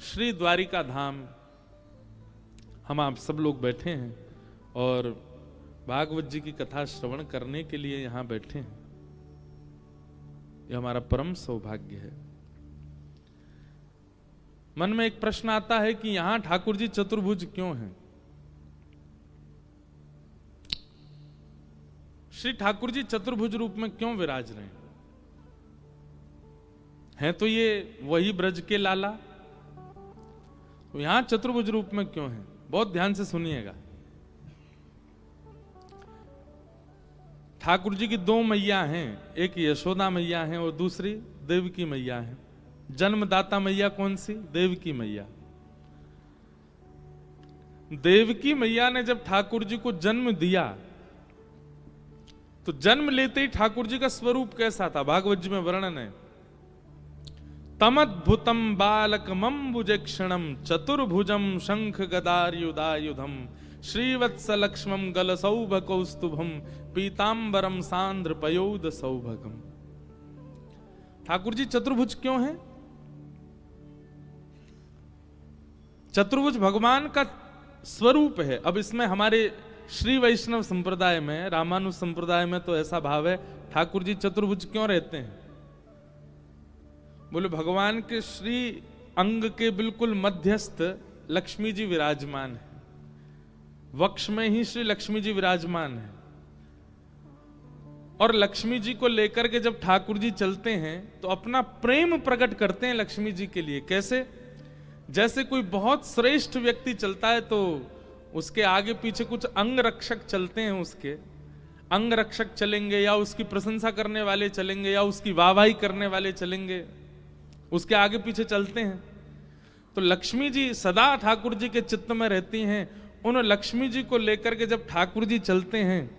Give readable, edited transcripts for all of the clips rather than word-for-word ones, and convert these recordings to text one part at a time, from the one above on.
श्री द्वारिका धाम हम आप सब लोग बैठे हैं और भागवत जी की कथा श्रवण करने के लिए यहां बैठे हैं। यह हमारा परम सौभाग्य है। मन में एक प्रश्न आता है कि यहां ठाकुर जी चतुर्भुज क्यों हैं? श्री ठाकुर जी चतुर्भुज रूप में क्यों विराज रहे हैं? तो ये वही ब्रज के लाला, तो यहां चतुर्भुज रूप में क्यों हैं? बहुत ध्यान से सुनिएगा। ठाकुर जी की दो मैया हैं, एक यशोदा मैया हैं और दूसरी देवकी मैया हैं। जन्मदाता मैया कौन सी? देवकी मैया। देवकी मैया ने जब ठाकुर जी को जन्म दिया तो जन्म लेते ही ठाकुर जी का स्वरूप कैसा था? भागवत जी में वर्णन है। तमद्भुतम बालकमंबुजक्षणम चतुर्भुजम शंख गदायुधायुधम श्रीवत्स लक्ष्मम गलसौभकौस्तुभम पीतांबरम सांद्र पयोद सौभगम। ठाकुर जी चतुर्भुज क्यों हैं? चतुर्भुज भगवान का स्वरूप है। अब इसमें हमारे श्री वैष्णव संप्रदाय में, रामानुज संप्रदाय में तो ऐसा भाव है ठाकुर जी चतुर्भुज क्यों रहते हैं? बोले भगवान के श्री अंग के बिल्कुल मध्यस्थ लक्ष्मी जी विराजमान है, वक्ष में ही श्री लक्ष्मी जी विराजमान है। और लक्ष्मी जी को लेकर के जब ठाकुर जी चलते हैं तो अपना प्रेम प्रकट करते हैं लक्ष्मी जी के लिए। कैसे? जैसे कोई बहुत श्रेष्ठ व्यक्ति चलता है तो उसके आगे पीछे कुछ अंग रक्षक चलते हैं, उसके अंग रक्षक चलेंगे या उसकी प्रशंसा करने वाले चलेंगे या उसकी वाहवाही करने वाले चलेंगे, उसके आगे पीछे चलते हैं। तो लक्ष्मी जी सदा ठाकुर जी के चित्त में रहती हैं। उन लक्ष्मी जी को लेकर के जब ठाकुर जी चलते हैं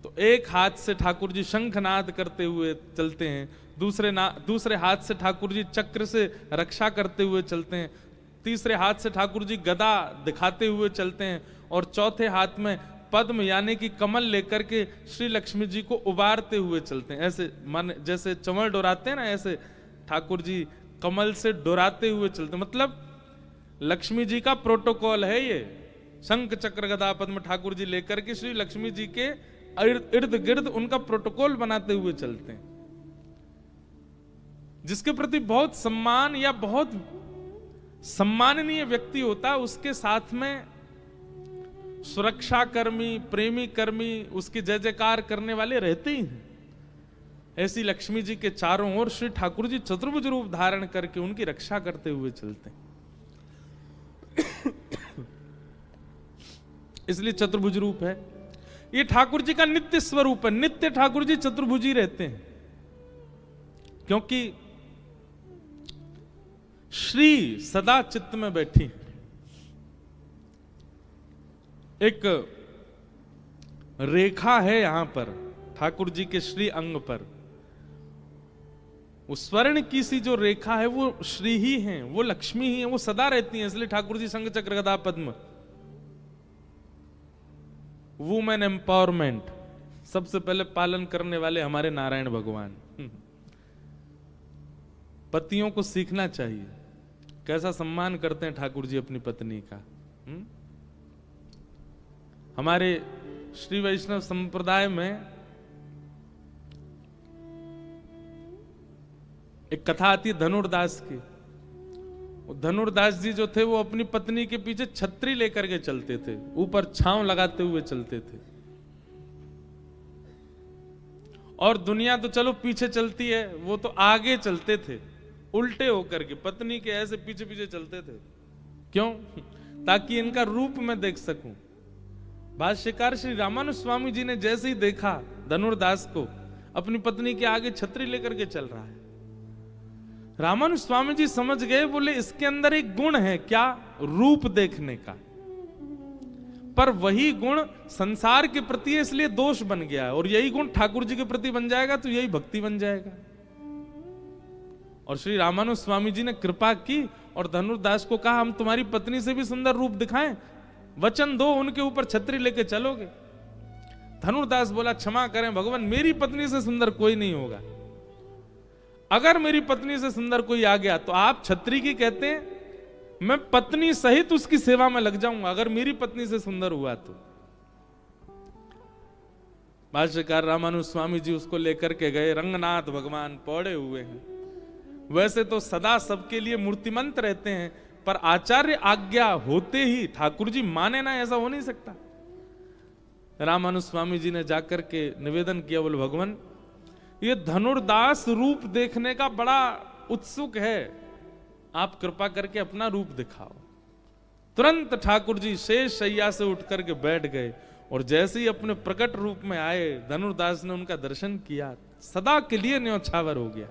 तो एक हाथ से ठाकुर जी शंखनाद करते हुए चलते हैं, दूसरे हाथ से ठाकुर जी चक्र से रक्षा करते हुए चलते हैं, तीसरे हाथ से ठाकुर जी गदा दिखाते हुए चलते हैं और चौथे हाथ में पद्म यानी कि कमल लेकर के श्री लक्ष्मी जी को उबारते हुए चलते हैं। ऐसे मन जैसे चंवर डोराते हैं ना, ऐसे ठाकुर जी कमल से डोराते हुए चलते। मतलब लक्ष्मी जी का प्रोटोकॉल है ये। शंख चक्र गदा पद्म ठाकुर जी लेकर के श्री लक्ष्मी जी के इर्द गिर्द उनका प्रोटोकॉल बनाते हुए चलते हैं, जिसके प्रति बहुत सम्मान या बहुत सम्माननीय व्यक्ति होता है उसके साथ में सुरक्षा कर्मी, प्रेमी कर्मी, उसकी जय जयकार करने वाले रहते ही हैं। ऐसी लक्ष्मी जी के चारों ओर श्री ठाकुर जी चतुर्भुज रूप धारण करके उनकी रक्षा करते हुए चलते हैं। इसलिए चतुर्भुज रूप है। ये ठाकुर जी का नित्य स्वरूप है। नित्य ठाकुर जी चतुर्भुजी रहते हैं, क्योंकि श्री सदा चित्त में बैठी। एक रेखा है यहां पर ठाकुर जी के श्री अंग पर, वो स्वर्ण की सी जो रेखा है वो श्री ही है, वो लक्ष्मी ही है, वो सदा रहती है। इसलिए ठाकुर जी शंख चक्र गदा पद्म। वुमेन एम्पावरमेंट सबसे पहले पालन करने वाले हमारे नारायण भगवान। पतियों को सीखना चाहिए कैसा सम्मान करते हैं ठाकुर जी अपनी पत्नी का। हमारे श्री वैष्णव संप्रदाय में एक कथा आती है धनुर्दास की। धनुर्दास जी जो थे वो अपनी पत्नी के पीछे छतरी लेकर के चलते थे, ऊपर छांव लगाते हुए चलते थे। और दुनिया तो चलो पीछे चलती है, वो तो आगे चलते थे उल्टे होकर के, पत्नी के ऐसे पीछे पीछे चलते थे। क्यों? ताकि इनका रूप मैं देख सकूं। भाष्यकार श्री रामानुज स्वामी जी ने जैसे ही देखा धनुर्दास को अपनी पत्नी के आगे छतरी लेकर के चल रहा है, रामानुज स्वामी जी समझ गए, बोले इसके अंदर एक गुण है। क्या? रूप देखने का। पर वही गुण संसार के प्रति है इसलिए दोष बन गया है, और यही गुण ठाकुर जी के प्रति बन जाएगा तो यही भक्ति बन जाएगा। और श्री रामानुज स्वामी जी ने कृपा की और धनुर्दास को कहा हम तुम्हारी पत्नी से भी सुंदर रूप दिखाएं, वचन दो उनके ऊपर छतरी लेके चलोगे। धनुर्दास बोला क्षमा करें भगवान, मेरी पत्नी से सुंदर कोई नहीं होगा। अगर मेरी पत्नी से सुंदर कोई आ गया तो आप छतरी की कहते हैं मैं पत्नी सहित उसकी सेवा में लग जाऊंगा अगर मेरी पत्नी से सुंदर हुआ तो। भाष्यकार रामानुज स्वामी जी उसको लेकर के गए, रंगनाथ भगवान पौड़े हुए हैं। वैसे तो सदा सबके लिए मूर्तिमंत रहते हैं, पर आचार्य आज्ञा होते ही ठाकुर जी माने ना, ऐसा हो नहीं सकता। रामानुज स्वामी जी ने जाकर के निवेदन किया, बोले भगवान ये धनुर्दास रूप देखने का बड़ा उत्सुक है, आप कृपा करके अपना रूप दिखाओ। तुरंत ठाकुर जी शेष शैया से उठ करके बैठ गए और जैसे ही अपने प्रकट रूप में आए, धनुर्दास ने उनका दर्शन किया, सदा के लिए न्योछावर हो गया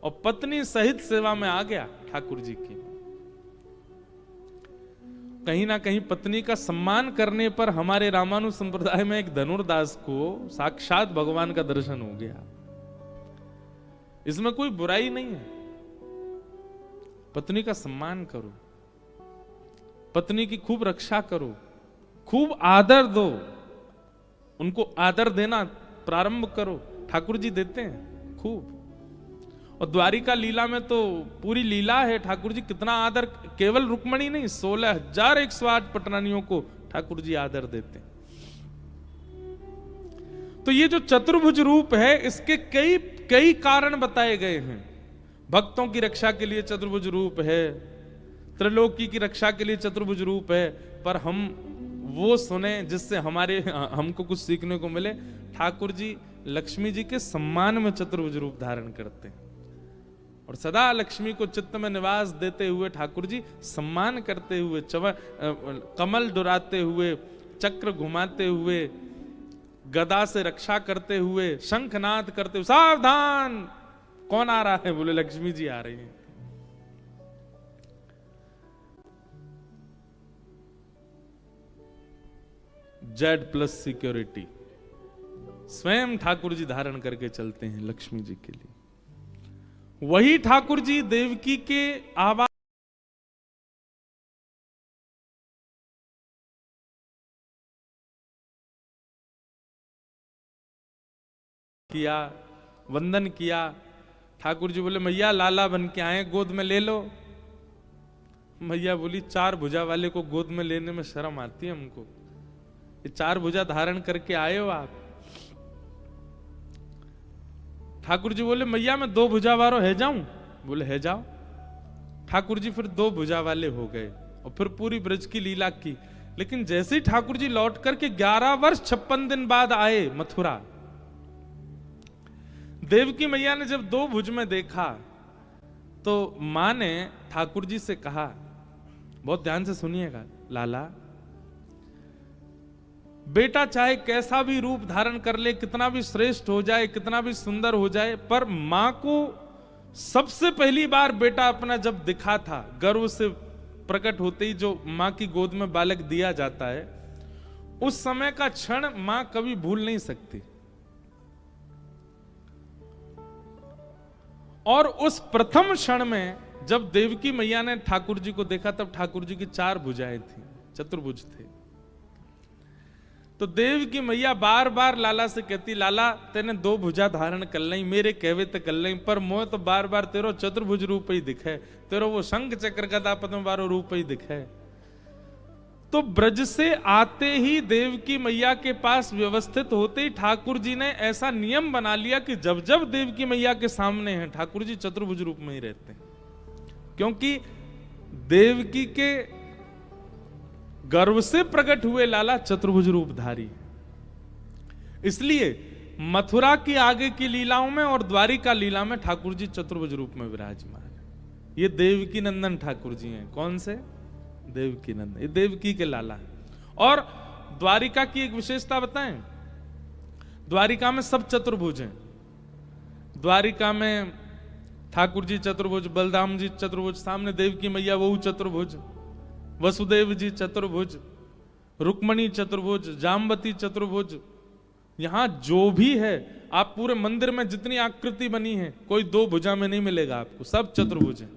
और पत्नी सहित सेवा में आ गया ठाकुर जी की। कहीं ना कहीं पत्नी का सम्मान करने पर हमारे रामानुज संप्रदाय में एक धनुर्दास को साक्षात भगवान का दर्शन हो गया। इसमें कोई बुराई नहीं है। पत्नी का सम्मान करो, पत्नी की खूब रक्षा करो, खूब आदर दो, उनको आदर देना प्रारंभ करो। ठाकुर जी देते हैं खूब। और द्वारिका लीला में तो पूरी लीला है, ठाकुर जी कितना आदर, केवल रुक्मणी नहीं 16,108 पटरानियों को ठाकुर जी आदर देते हैं। तो ये जो चतुर्भुज रूप है, इसके कई कई कारण बताए गए हैं। भक्तों की रक्षा के लिए चतुर्भुज रूप है, त्रिलोकी की रक्षा के लिए चतुर्भुज रूप है, पर हम वो सुने जिससे हमको कुछ सीखने को मिले। ठाकुर जी लक्ष्मी जी के सम्मान में चतुर्भुज रूप धारण करते हैं और सदा लक्ष्मी को चित्त में निवास देते हुए ठाकुर जी सम्मान करते हुए, कमल डुराते हुए, चक्र घुमाते हुए, गदा से रक्षा करते हुए, शंखनाद करते हुए, सावधान कौन आ रहा है, बोले लक्ष्मी जी आ रही हैं। Z+ सिक्योरिटी स्वयं ठाकुर जी धारण करके चलते हैं लक्ष्मी जी के लिए। वही ठाकुर जी देवकी के आवाज किया, वंदन किया। ठाकुर जी बोले मैया लाला बन के आए, गोद में ले लो। मैया बोली 4 भुजा वाले को गोद में लेने में शर्म आती है हमको, ये 4 भुजा धारण करके आए हो आप। ठाकुर जी बोले मैया मैं 2 भुजा वालो है जाऊं, बोले है जाओ। ठाकुर जी फिर 2 भुजा वाले हो गए और फिर पूरी ब्रज की लीला की। लेकिन जैसे ही ठाकुर जी लौट करके 11 वर्ष 56 दिन बाद आए मथुरा, देवकी मैया ने जब 2 भुज में देखा तो मां ने ठाकुर जी से कहा, बहुत ध्यान से सुनिएगा लाला, बेटा चाहे कैसा भी रूप धारण कर ले, कितना भी श्रेष्ठ हो जाए, कितना भी सुंदर हो जाए, पर मां को सबसे पहली बार बेटा अपना जब दिखा था, गर्व से प्रकट होते ही जो मां की गोद में बालक दिया जाता है, उस समय का क्षण मां कभी भूल नहीं सकती। और उस प्रथम क्षण में जब देवकी मैया ने ठाकुर जी को देखा, तब ठाकुर जी की 4 भुजाएं थी, चतुर्भुज थे। तो देवकी मैया बार बार लाला से कहती, लाला तेने 2 भुजा धारण कर ली, मेरे कहवे तो कर ली, पर मोह तो बार बार तेरो चतुर्भुज रूप ही दिखे, तेरो वो शंख चक्र गदा पद्म वारो रूप ही दिखे। तो ब्रज से आते ही देवकी मैया के पास व्यवस्थित होते ही ठाकुर जी ने ऐसा नियम बना लिया कि जब जब देवकी मैया के सामने हैं ठाकुर जी चतुर्भुज रूप में ही रहते हैं, क्योंकि देवकी के गर्व से प्रकट हुए लाला चतुर्भुज रूपधारी। इसलिए मथुरा की आगे की लीलाओं में और द्वारिका लीला में ठाकुर जी चतुर्भुज रूप में विराजमान। ये देवकी नंदन ठाकुर जी हैं। कौन से? देवकी नंदन, ये देवकी के लाला है। और द्वारिका की एक विशेषता बताएं, द्वारिका में सब चतुर्भुज हैं। द्वारिका में ठाकुर जी चतुर्भुज, बलराम जी चतुर्भुज, सामने देवकी मैया वो चतुर्भुज, वसुदेव जी चतुर्भुज, रुक्मणी चतुर्भुज, जाम्बती चतुर्भुज। यहां जो भी है, आप पूरे मंदिर में जितनी आकृति बनी है, कोई 2 भुजा में नहीं मिलेगा आपको, सब चतुर्भुज है,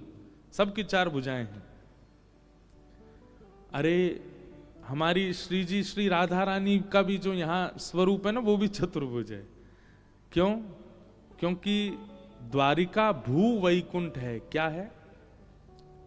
सबकी 4 भुजाएं हैं। अरे हमारी श्री जी श्री राधा रानी का भी जो यहाँ स्वरूप है ना, वो भी चतुर्भुज है। क्यों? क्योंकि द्वारिका भू वैकुंठ है। क्या है?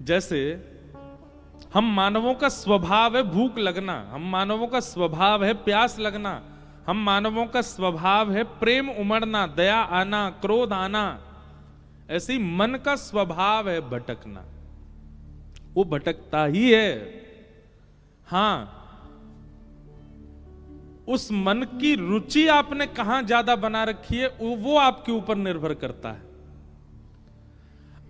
जैसे हम मानवों का स्वभाव है भूख लगना, हम मानवों का स्वभाव है प्यास लगना, हम मानवों का स्वभाव है प्रेम उमड़ना, दया आना, क्रोध आना। ऐसे ही मन का स्वभाव है भटकना, वो भटकता ही है। हां, उस मन की रुचि आपने कहां ज्यादा बना रखी है वो आपके ऊपर निर्भर करता है।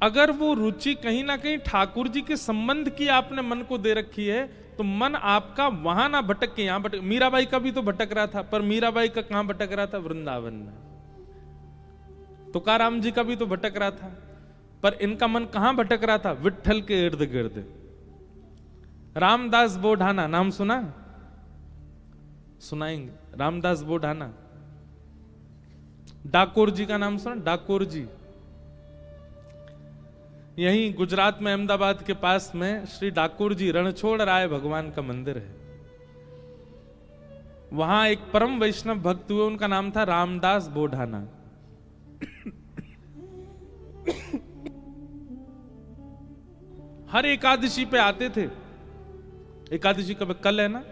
अगर वो रुचि कहीं ना कहीं ठाकुर जी के संबंध की आपने मन को दे रखी है तो मन आपका वहां ना भटक के यहां भटक। मीराबाई का भी तो भटक रहा था, पर मीराबाई का कहां भटक रहा था? वृंदावन में। तुकाराम जी का भी तो भटक रहा था, पर इनका मन कहां भटक रहा था? विट्ठल के इर्द गिर्द। रामदास बोढ़ाना नाम सुना? सुनाएंगे। रामदास बोढ़ाना। डाकोर जी का नाम सुना? डाकोर जी यहीं गुजरात में अहमदाबाद के पास में श्री डाकोर जी रणछोड़ राय भगवान का मंदिर है। वहां एक परम वैष्णव भक्त हुए, उनका नाम था रामदास बोढ़ाना। हर एकादशी पे आते थे। एकादशी कब? कल है ना?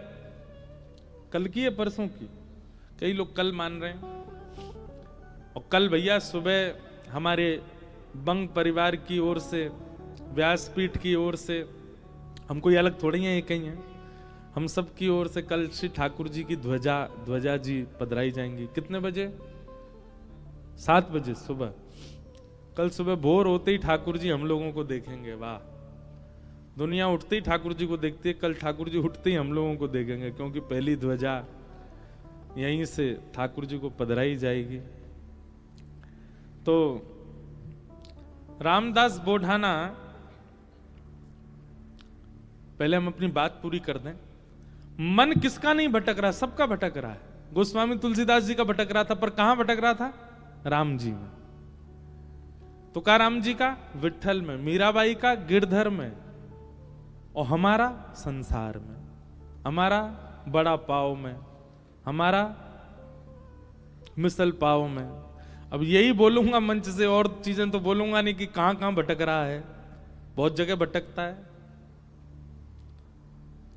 कल की है परसों की? कई लोग कल मान रहे हैं। और कल भैया सुबह हमारे बंग परिवार की ओर से, व्यासपीठ की ओर से, हम कोई अलग थोड़ी हैं, एक ही हैं, हम सब की ओर से कल श्री ठाकुर जी की ध्वजा जी पधराई जाएंगी। कितने बजे? 7 बजे सुबह। कल सुबह भोर होते ही ठाकुर जी हम लोगों को देखेंगे। वाह, दुनिया उठते ही ठाकुर जी को देखती है, कल ठाकुर जी उठते ही हम लोगों को देखेंगे, क्योंकि पहली ध्वजा यहीं से ठाकुर जी को पधराई जाएगी। तो रामदास बोढ़ाना, पहले हम अपनी बात पूरी कर दें। मन किसका नहीं भटक रहा? सबका भटक रहा है। गोस्वामी तुलसीदास जी का भटक रहा था, पर कहां भटक रहा था? राम जी में। तुकाराम जी का विट्ठल में, मीराबाई का गिरधर में, और हमारा संसार में, हमारा बड़ा पाव में, हमारा मिसल पाव में। अब यही बोलूंगा मंच से, और चीजें तो बोलूंगा नहीं कि कहां कहां भटक रहा है। बहुत जगह भटकता है।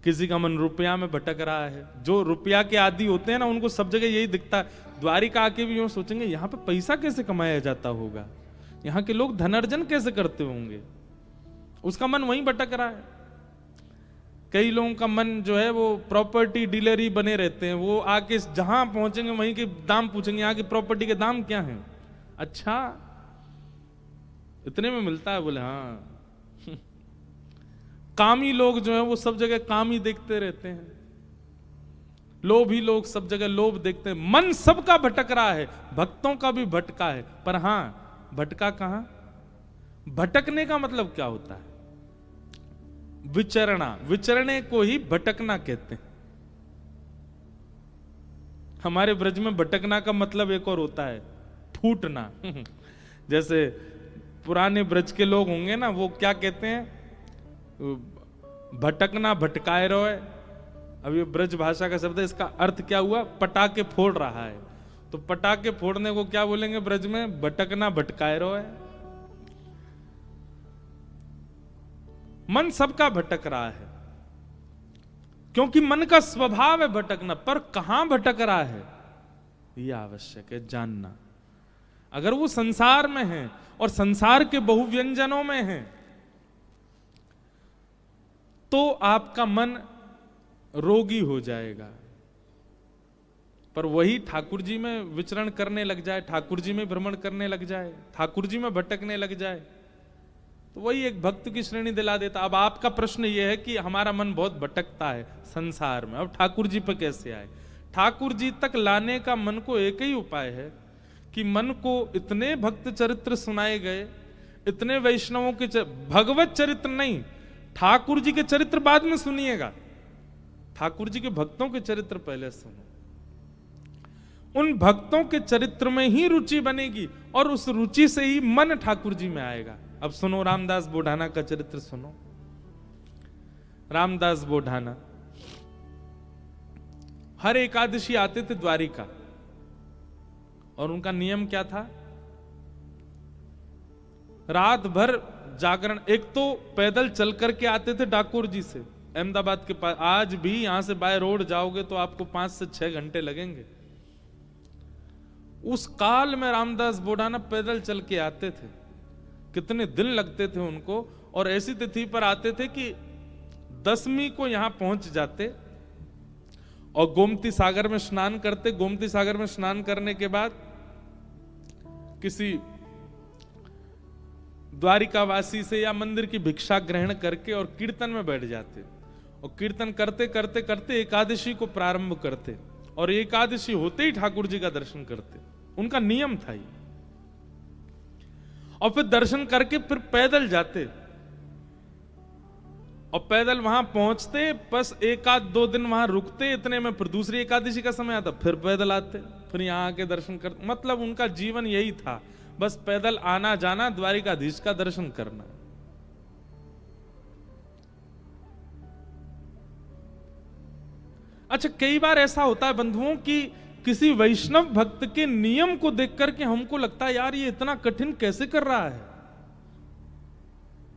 किसी का मन रुपया में भटक रहा है। जो रुपया के आदी होते हैं ना, उनको सब जगह यही दिखता है। द्वारिका आके भी यूं सोचेंगे यहां पे पैसा कैसे कमाया जाता होगा, यहां के लोग धनार्जन कैसे करते होंगे। उसका मन वहीं भटक रहा है। कई लोगों का मन जो है वो प्रॉपर्टी डीलर ही बने रहते हैं। वो आके जहां पहुंचेंगे वहीं के दाम पूछेंगे, यहाँ की प्रॉपर्टी के दाम क्या हैं? अच्छा, इतने में मिलता है? बोले हाँ। कामी लोग जो हैं वो सब जगह काम ही देखते रहते हैं। लोभी लोग सब जगह लोभ देखते हैं। मन सबका भटक रहा है, भक्तों का भी भटका है। पर हां, भटका कहां? भटकने का मतलब क्या होता है? विचरना। विचरने को ही भटकना कहते हैं। हमारे ब्रज में भटकना का मतलब एक और होता है, फूटना। जैसे पुराने ब्रज के लोग होंगे ना, वो क्या कहते हैं? भटकना भटकाए रोए। अब ये ब्रज भाषा का शब्द है, इसका अर्थ क्या हुआ? पटाखे फोड़ रहा है। तो पटाखे फोड़ने को क्या बोलेंगे ब्रज में? भटकना भटकाए रोए। मन सबका भटक रहा है, क्योंकि मन का स्वभाव है भटकना। पर कहां भटक रहा है यह आवश्यक है जानना। अगर वो संसार में है और संसार के बहुव्यंजनों में है, तो आपका मन रोगी हो जाएगा। पर वही ठाकुर जी में विचरण करने लग जाए, ठाकुर जी में भ्रमण करने लग जाए, ठाकुर जी में भटकने लग जाए, तो वही एक भक्त की श्रेणी दिला देता। अब आपका प्रश्न यह है कि हमारा मन बहुत भटकता है संसार में, अब ठाकुर जी पर कैसे आए? ठाकुर जी तक लाने का मन को एक ही उपाय है कि मन को इतने भक्त चरित्र सुनाए गए, इतने वैष्णवों के भगवत चरित्र नहीं, ठाकुर जी के चरित्र बाद में सुनिएगा, ठाकुर जी के भक्तों के चरित्र पहले सुनो। उन भक्तों के चरित्र में ही रुचि बनेगी और उस रुचि से ही मन ठाकुर जी में आएगा। अब सुनो, रामदास बोढ़ाना का चरित्र सुनो। रामदास बोढ़ाना हर एकादशी आते थे द्वारिका, और उनका नियम क्या था? रात भर जागरण, एक तो पैदल चल करके आते थे डाकोर जी से अहमदाबाद के पास, आज भी यहां से बाय रोड जाओगे तो आपको 5 से 6 घंटे लगेंगे। उस काल में रामदास बोढ़ाना पैदल चल के आते थे, कितने दिन लगते थे उनको, और ऐसी तिथि पर आते थे कि 10वीं को यहां पहुंच जाते और गोमती सागर में स्नान करते। गोमती सागर में स्नान करने के बाद किसी द्वारिकावासी से या मंदिर की भिक्षा ग्रहण करके और कीर्तन में बैठ जाते, और कीर्तन करते करते करते एकादशी को प्रारंभ करते, और एकादशी होते ही ठाकुर जी का दर्शन करते। उनका नियम था ये। और फिर दर्शन करके फिर पैदल जाते, और पैदल वहां पहुंचते, बस 1-2 दिन वहां रुकते, इतने में फिर दूसरी एकादशी का समय आता, फिर पैदल आते, फिर यहां आके दर्शन करते। मतलब उनका जीवन यही था, बस पैदल आना जाना, द्वारिकाधीश का दर्शन करना। अच्छा, कई बार ऐसा होता है बंधुओं कि किसी वैष्णव भक्त के नियम को देख करके हमको लगता है यार ये इतना कठिन कैसे कर रहा है,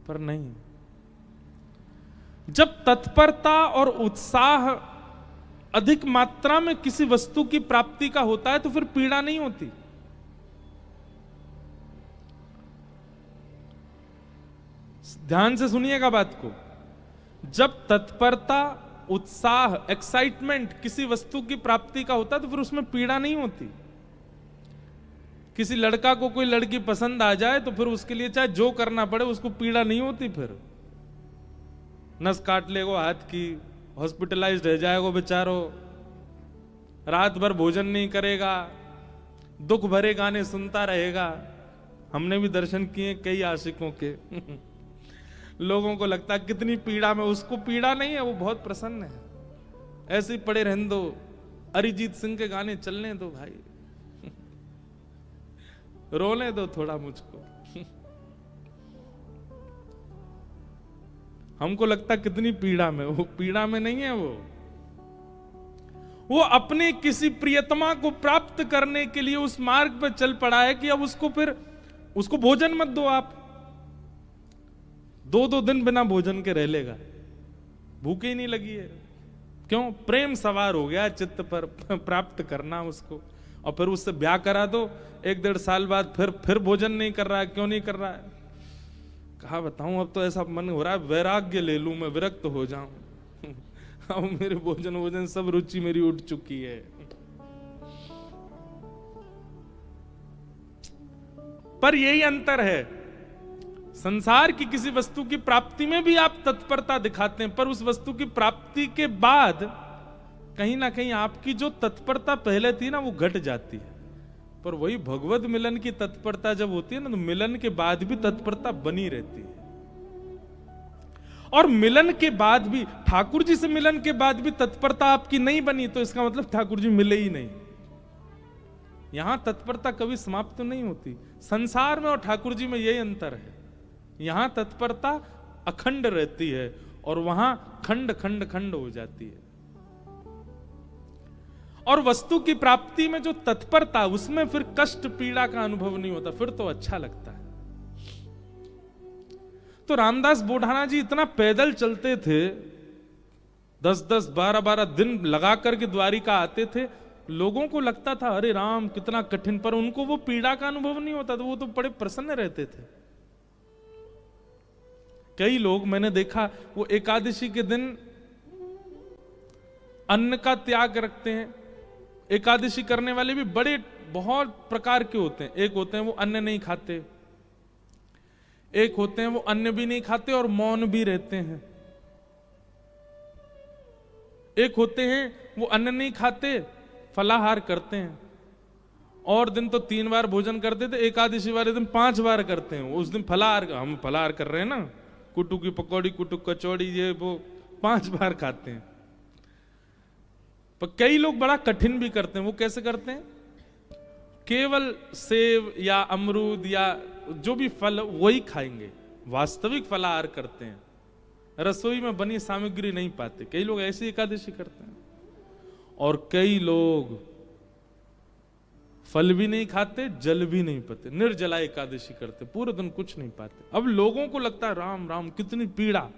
पर नहीं। जब तत्परता और उत्साह अधिक मात्रा में किसी वस्तु की प्राप्ति का होता है तो फिर पीड़ा नहीं होती। ध्यान से सुनिएगा बात को। जब तत्परता, उत्साह, एक्साइटमेंट किसी वस्तु की प्राप्ति का होता है तो फिर उसमें पीड़ा नहीं होती। किसी लड़का को कोई लड़की पसंद आ जाए तो फिर उसके लिए चाहे जो करना पड़े उसको पीड़ा नहीं होती। फिर नस काट लेगो हाथ की, हॉस्पिटलाइज्ड रह जाएगो बेचारो, रात भर भोजन नहीं करेगा, दुख भरे गाने सुनता रहेगा। हमने भी दर्शन किए कई आशिकों के लोगों को लगता है कितनी पीड़ा में, उसको पीड़ा नहीं है, वो बहुत प्रसन्न है। ऐसे ही पड़े रहने दो, अरिजीत सिंह के गाने चलने दो भाई रोने दो थोड़ा मुझको हमको लगता कितनी पीड़ा में, वो पीड़ा में नहीं है। वो अपने किसी प्रियतमा को प्राप्त करने के लिए उस मार्ग पर चल पड़ा है कि अब उसको फिर उसको भोजन मत दो। आप 2-2 दिन बिना भोजन के रह लेगा, भूखे ही नहीं लगी है। क्यों? प्रेम सवार हो गया चित्त पर, प्राप्त करना उसको। और फिर उससे ब्याह करा दो, 1-1.5 साल बाद फिर भोजन नहीं कर रहा है। क्यों नहीं कर रहा है? कहा बताऊं, अब तो ऐसा मन हो रहा है वैराग्य ले लूं, मैं विरक्त हो जाऊं अब मेरे भोजन सब रुचि मेरी उठ चुकी है। पर यही अंतर है, संसार की किसी वस्तु की प्राप्ति में भी आप तत्परता दिखाते हैं, पर उस वस्तु की प्राप्ति के बाद कहीं ना कहीं आपकी जो तत्परता पहले थी ना वो घट जाती है। पर वही भगवत मिलन की तत्परता जब होती है ना, तो मिलन के बाद भी तत्परता बनी रहती है। और मिलन के बाद भी, ठाकुर जी से मिलन के बाद भी तत्परता आपकी नहीं बनी तो इसका मतलब ठाकुर जी मिले ही नहीं। यहां तत्परता कभी समाप्त तो नहीं होती। संसार में और ठाकुर जी में यही अंतर है, यहां तत्परता अखंड रहती है और वहां खंड खंड खंड हो जाती है। और वस्तु की प्राप्ति में जो तत्परता, उसमें फिर कष्ट पीड़ा का अनुभव नहीं होता, फिर तो अच्छा लगता है। तो रामदास बोढ़ाना जी इतना पैदल चलते थे, 10-10, 12-12 दिन लगा करके द्वारिका आते थे। लोगों को लगता था अरे राम कितना कठिन, पर उनको वो पीड़ा का अनुभव नहीं होता था, वो तो बड़े प्रसन्न रहते थे। कई लोग मैंने देखा वो एकादशी के दिन अन्न का त्याग रखते हैं। एकादशी करने वाले भी बड़े बहुत प्रकार के होते हैं। एक होते हैं वो अन्न नहीं खाते, एक होते हैं वो अन्न भी नहीं खाते और मौन भी रहते हैं, एक होते हैं वो अन्न नहीं खाते फलाहार करते हैं। और दिन तो 3 बार भोजन करते थे, एकादशी वाले दिन 5 बार करते हैं। उस दिन फलाहार, हम फलाहार कर रहे हैं ना, कुटू की पकौड़ी, कुटू कचौड़ी, ये वो 5 बार खाते हैं। पर कई लोग बड़ा कठिन भी करते हैं। वो कैसे करते हैं? केवल सेब या अमरूद या जो भी फल वही खाएंगे, वास्तविक फलाहार करते हैं, रसोई में बनी सामग्री नहीं पाते। कई लोग ऐसी एकादशी करते हैं। और कई लोग फल भी नहीं खाते, जल भी नहीं पीते, निर्जला एकादशी करते, पूरे दिन कुछ नहीं पाते। अब लोगों को लगता है राम राम कितनी पीड़ा,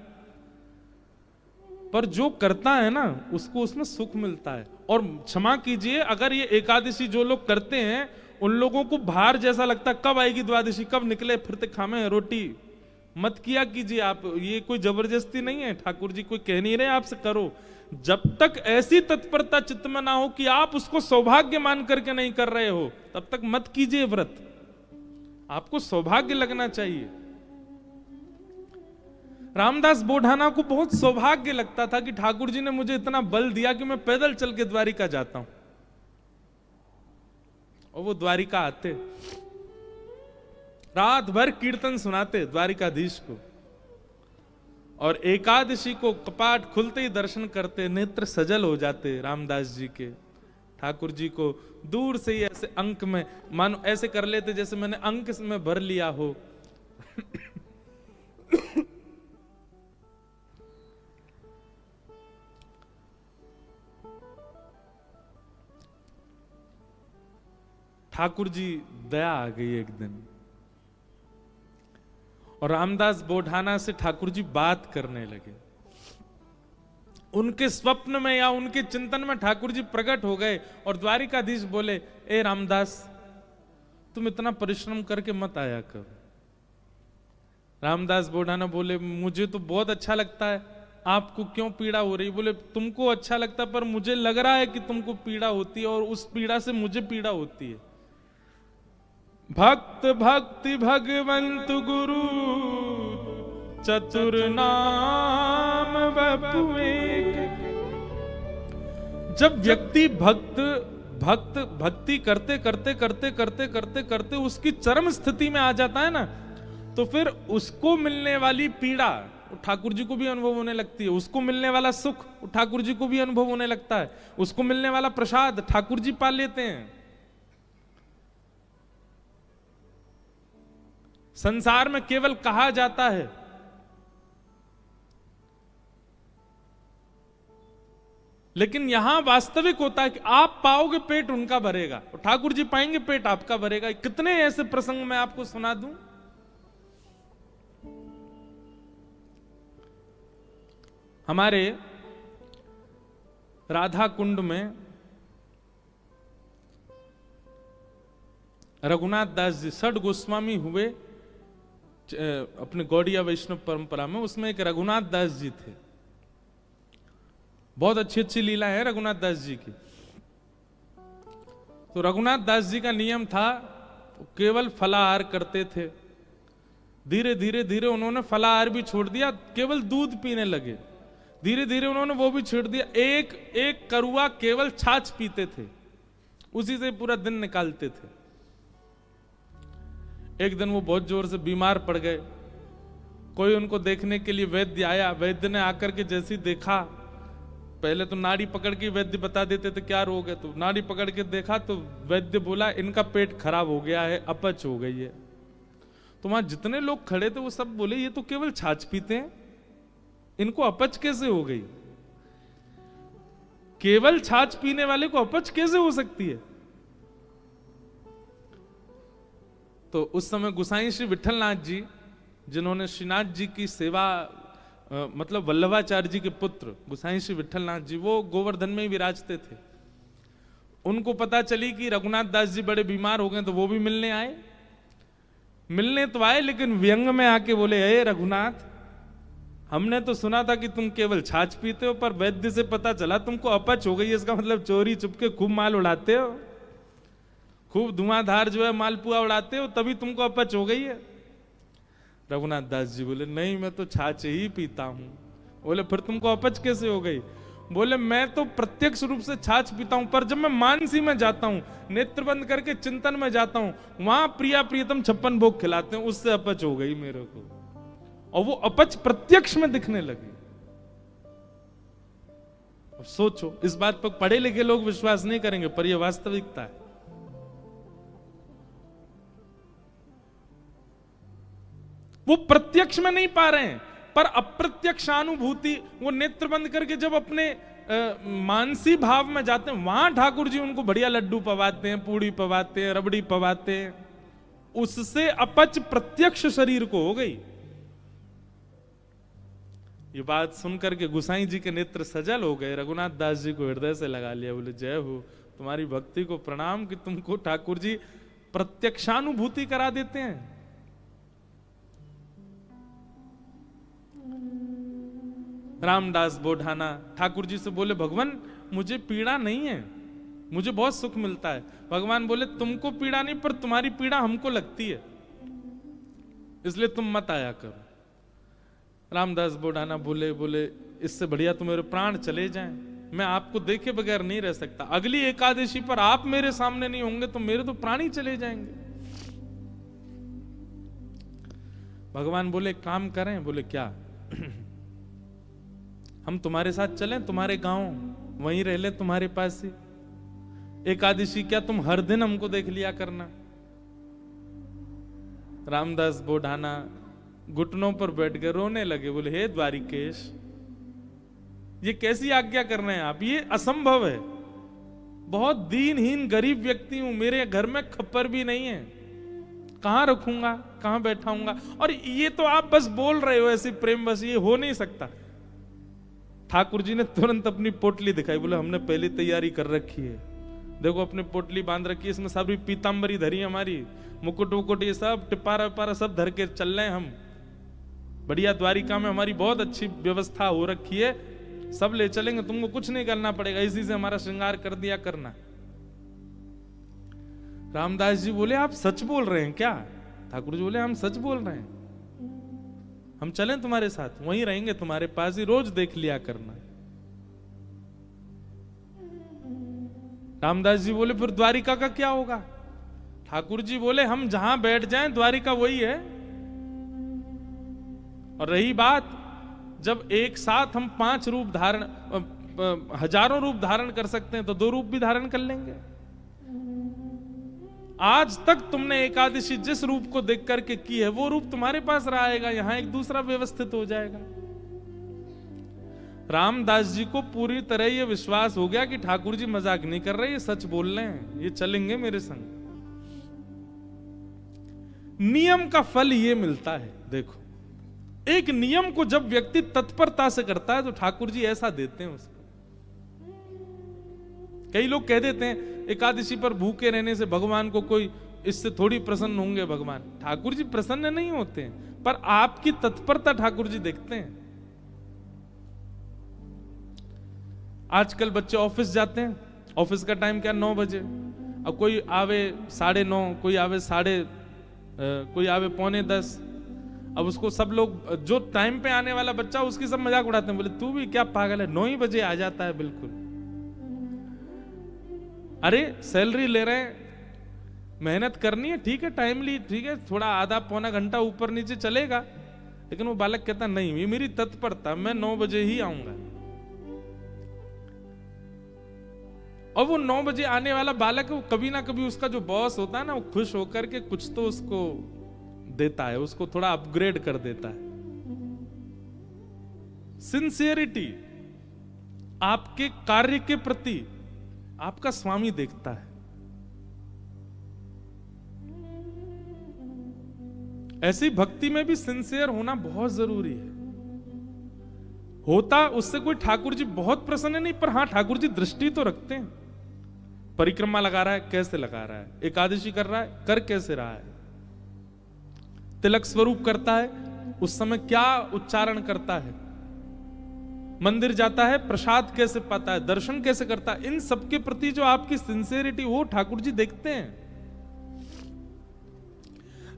पर जो करता है ना उसको उसमें सुख मिलता है। और क्षमा कीजिए, अगर ये एकादशी जो लोग करते हैं उन लोगों को भार जैसा लगता है, कब आएगी द्वादशी, कब निकले फिरते खामे रोटी, मत किया कीजिए आप। ये कोई जबरदस्ती नहीं है, ठाकुर जी कोई कह नहीं रहे आपसे करो। जब तक ऐसी तत्परता चित्त में ना हो कि आप उसको सौभाग्य मान करके नहीं कर रहे हो, तब तक मत कीजिए व्रत। आपको सौभाग्य लगना चाहिए। रामदास बोढ़ाना को बहुत सौभाग्य लगता था कि ठाकुर जी ने मुझे इतना बल दिया कि मैं पैदल चल के द्वारिका जाता हूं। और वो द्वारिका आते, रात भर कीर्तन सुनाते द्वारिकाधीश को, और एकादशी को कपाट खुलते ही दर्शन करते, नेत्र सजल हो जाते रामदास जी के। ठाकुर जी को दूर से ही ऐसे अंक में मानो ऐसे कर लेते जैसे मैंने अंक में भर लिया हो। ठाकुर जी दया आ गई एक दिन, और रामदास बोढ़ाना से ठाकुर जी बात करने लगे। उनके स्वप्न में या उनके चिंतन में ठाकुर जी प्रकट हो गए और द्वारिकाधीश बोले, ए रामदास तुम इतना परिश्रम करके मत आया कर। रामदास बोढ़ाना बोले, मुझे तो बहुत अच्छा लगता है, आपको क्यों पीड़ा हो रही? बोले, तुमको अच्छा लगता है पर मुझे लग रहा है कि तुमको पीड़ा होती है, और उस पीड़ा से मुझे पीड़ा होती है। भक्त भक्ति भगवंत गुरु चतुर नाम बपु एक। जब व्यक्ति भक्ति करते करते करते करते करते करते उसकी चरम स्थिति में आ जाता है ना, तो फिर उसको मिलने वाली पीड़ा ठाकुर जी को भी अनुभव होने लगती है, उसको मिलने वाला सुख ठाकुर जी को भी अनुभव होने लगता है, उसको मिलने वाला प्रसाद ठाकुर जी पा लेते हैं। संसार में केवल कहा जाता है, लेकिन यहां वास्तविक होता है कि आप पाओगे पेट उनका भरेगा, और ठाकुर जी पाएंगे पेट आपका भरेगा। कितने ऐसे प्रसंग मैं आपको सुना दूं। हमारे राधा कुंड में रघुनाथ दास जी षड गोस्वामी हुए अपने गौड़िया वैष्णव परंपरा में, उसमें एक रघुनाथ दास जी थे। बहुत अच्छी अच्छी लीला है रघुनाथ दास जी की। तो रघुनाथ दास जी का नियम था, केवल फलाहार करते थे। धीरे धीरे धीरे उन्होंने फलाहार भी छोड़ दिया, केवल दूध पीने लगे। धीरे धीरे उन्होंने वो भी छोड़ दिया, एक एक करुआ केवल छाछ पीते थे, उसी से पूरा दिन निकालते थे। एक दिन वो बहुत जोर से बीमार पड़ गए। कोई उनको देखने के लिए वैद्य आया। वैद्य ने आकर के जैसे देखा, पहले तो नाड़ी पकड़ के वैद्य बता देते थे क्या रोग है, तो नाड़ी पकड़ के देखा तो वैद्य बोला, इनका पेट खराब हो गया है, अपच हो गई है। तो वहां जितने लोग खड़े थे वो सब बोले, ये तो केवल छाछ पीते हैं, इनको अपच कैसे हो गई? केवल छाछ पीने वाले को अपच कैसे हो सकती है? तो उस समय गोसाई श्री विठलनाथ जी, जिन्होंने श्रीनाथ जी की सेवा मतलब वल्लभाचार्य जी के पुत्र गोसाई श्री विठलनाथ जी, वो गोवर्धन में ही विराजते थे। उनको पता चली कि रघुनाथ दास जी बड़े बीमार हो गए, तो वो भी मिलने आए। मिलने तो आए, लेकिन व्यंग में आके बोले, हे रघुनाथ, हमने तो सुना था कि तुम केवल छाछ पीते हो, पर वैद्य से पता चला तुमको अपच हो गई है। इसका मतलब चोरी चुपके खूब माल उड़ाते हो, खूब धुआंधार जो है मालपुआ उड़ाते हो, तभी तुमको अपच हो गई है। रघुनाथ दास जी बोले, नहीं मैं तो छाछ ही पीता हूं। बोले, फिर तुमको अपच कैसे हो गई? बोले, मैं तो प्रत्यक्ष रूप से छाछ पीता हूं, पर जब मैं मानसी में जाता हूं, नेत्र बंद करके चिंतन में जाता हूं, वहां प्रिया प्रियतम 56 भोग खिलाते हैं, उससे अपच हो गई मेरे को। और वो अपच प्रत्यक्ष में दिखने लगी। अब सोचो, इस बात पर पढ़े लिखे लोग विश्वास नहीं करेंगे, पर यह वास्तविकता है। वो प्रत्यक्ष में नहीं पा रहे हैं, पर अप्रत्यक्षानुभूति, वो नेत्र बंद करके जब अपने मानसी भाव में जाते हैं, वहां ठाकुर जी उनको बढ़िया लड्डू पवाते हैं, पूड़ी पवाते हैं, रबड़ी पवाते हैं। उससे अपच प्रत्यक्ष शरीर को हो गई। ये बात सुनकर के गुसाई जी के नेत्र सजल हो गए। रघुनाथ दास जी को हृदय से लगा लिया, बोले जय हो, तुम्हारी भक्ति को प्रणाम कि तुमको ठाकुर जी प्रत्यक्षानुभूति करा देते हैं। रामदास बोढ़ाना ठाकुर जी से बोले, भगवान मुझे पीड़ा नहीं है, मुझे बहुत सुख मिलता है। भगवान बोले, तुमको पीड़ा नहीं, पर तुम्हारी पीड़ा हमको लगती है, इसलिए तुम मत आया करो। रामदास बोढ़ाना बोले इससे बढ़िया तो मेरे प्राण चले जाएं, मैं आपको देखे बगैर नहीं रह सकता। अगली एकादशी पर आप मेरे सामने नहीं होंगे तो मेरे तो प्राण ही चले जाएंगे। भगवान बोले, काम करें? बोले क्या? हम तुम्हारे साथ चलें, तुम्हारे गांव वहीं रह ले, तुम्हारे पास ही। एकादशी क्या तुम हर दिन हमको देख लिया करना। रामदास बोढ़ाना घुटनों पर बैठ कर रोने लगे, बोले हे द्वारिकेश, ये कैसी आज्ञा कर रहे हैं आप, ये असंभव है। बहुत दीनहीन गरीब व्यक्ति हूं, मेरे घर में खप्पर भी नहीं है, कहां रखूंगा, कहां बैठाऊंगा, और ये तो आप बस बोल रहे हो ऐसी प्रेम, बस ये हो नहीं सकता। ठाकुर जी ने तुरंत अपनी पोटली दिखाई, बोले हमने पहली तैयारी कर रखी है, देखो अपनी पोटली बांध रखी है, इसमें सारी पीतांबरी धरी हमारी, मुकुट वुकुट ये सब टिपारा विपारा सब धर के चल रहे हैं हम। बढ़िया द्वारिका में हमारी बहुत अच्छी व्यवस्था हो रखी है, सब ले चलेंगे, तुमको कुछ नहीं करना पड़ेगा, इसी से हमारा श्रृंगार कर दिया करना। रामदास जी बोले, आप सच बोल रहे हैं क्या? ठाकुर जी बोले, हम सच बोल रहे हैं, हम चलें तुम्हारे साथ, वहीं रहेंगे तुम्हारे पास ही, रोज देख लिया करना। रामदास जी बोले, फिर द्वारिका का क्या होगा? ठाकुर जी बोले, हम जहां बैठ जाएं द्वारिका वही है। और रही बात, जब एक साथ हम 5 रूप धारण, हजारों रूप धारण कर सकते हैं, तो 2 रूप भी धारण कर लेंगे। आज तक तुमने एकादशी जिस रूप को देख करके की है, वो रूप तुम्हारे पास रहेगा, यहां एक दूसरा व्यवस्थित हो जाएगा। रामदास जी को पूरी तरह ये विश्वास हो गया कि ठाकुर जी मजाक नहीं कर रहे, ये सच बोल रहे हैं, ये चलेंगे मेरे संग। नियम का फल ये मिलता है। देखो, एक नियम को जब व्यक्ति तत्परता से करता है तो ठाकुर जी ऐसा देते हैं उसको। कई लोग कह देते हैं एकादशी पर भूखे रहने से भगवान को कोई, इससे थोड़ी प्रसन्न होंगे भगवान। ठाकुर जी प्रसन्न नहीं होते हैं, पर आपकी तत्परता ठाकुर जी देखते हैं। आजकल बच्चे ऑफिस जाते हैं, ऑफिस का टाइम क्या 9 बजे, अब कोई आवे 9:30, कोई आवे कोई आवे 9:45। अब उसको सब लोग, जो टाइम पे आने वाला बच्चा उसकी सब मजाक उड़ाते हैं, बोले तू भी क्या पागल है, 9 ही बजे आ जाता है बिल्कुल। अरे सैलरी ले रहे हैं, मेहनत करनी है, ठीक है, टाइमली, ठीक है, थोड़ा आधा पौना घंटा ऊपर नीचे चलेगा, लेकिन वो बालक कहता नहीं, ये मेरी तत्परता, मैं 9 बजे ही आऊंगा। और वो 9 बजे आने वाला बालक, वो कभी ना कभी उसका जो बॉस होता है ना, वो खुश होकर के कुछ तो उसको देता है, उसको थोड़ा अपग्रेड कर देता है। सिंसियरिटी आपके कार्य के प्रति आपका स्वामी देखता है। ऐसी भक्ति में भी सिंसियर होना बहुत जरूरी है। होता उससे कोई ठाकुर जी बहुत प्रसन्न नहीं, पर हां ठाकुर जी दृष्टि तो रखते हैं। परिक्रमा लगा रहा है, कैसे लगा रहा है, एकादशी कर रहा है, कर कैसे रहा है, तिलक स्वरूप करता है, उस समय क्या उच्चारण करता है, मंदिर जाता है, प्रसाद कैसे पाता है, दर्शन कैसे करता है, इन सबके प्रति जो आपकी सिंसियरिटी, वो ठाकुर जी देखते हैं।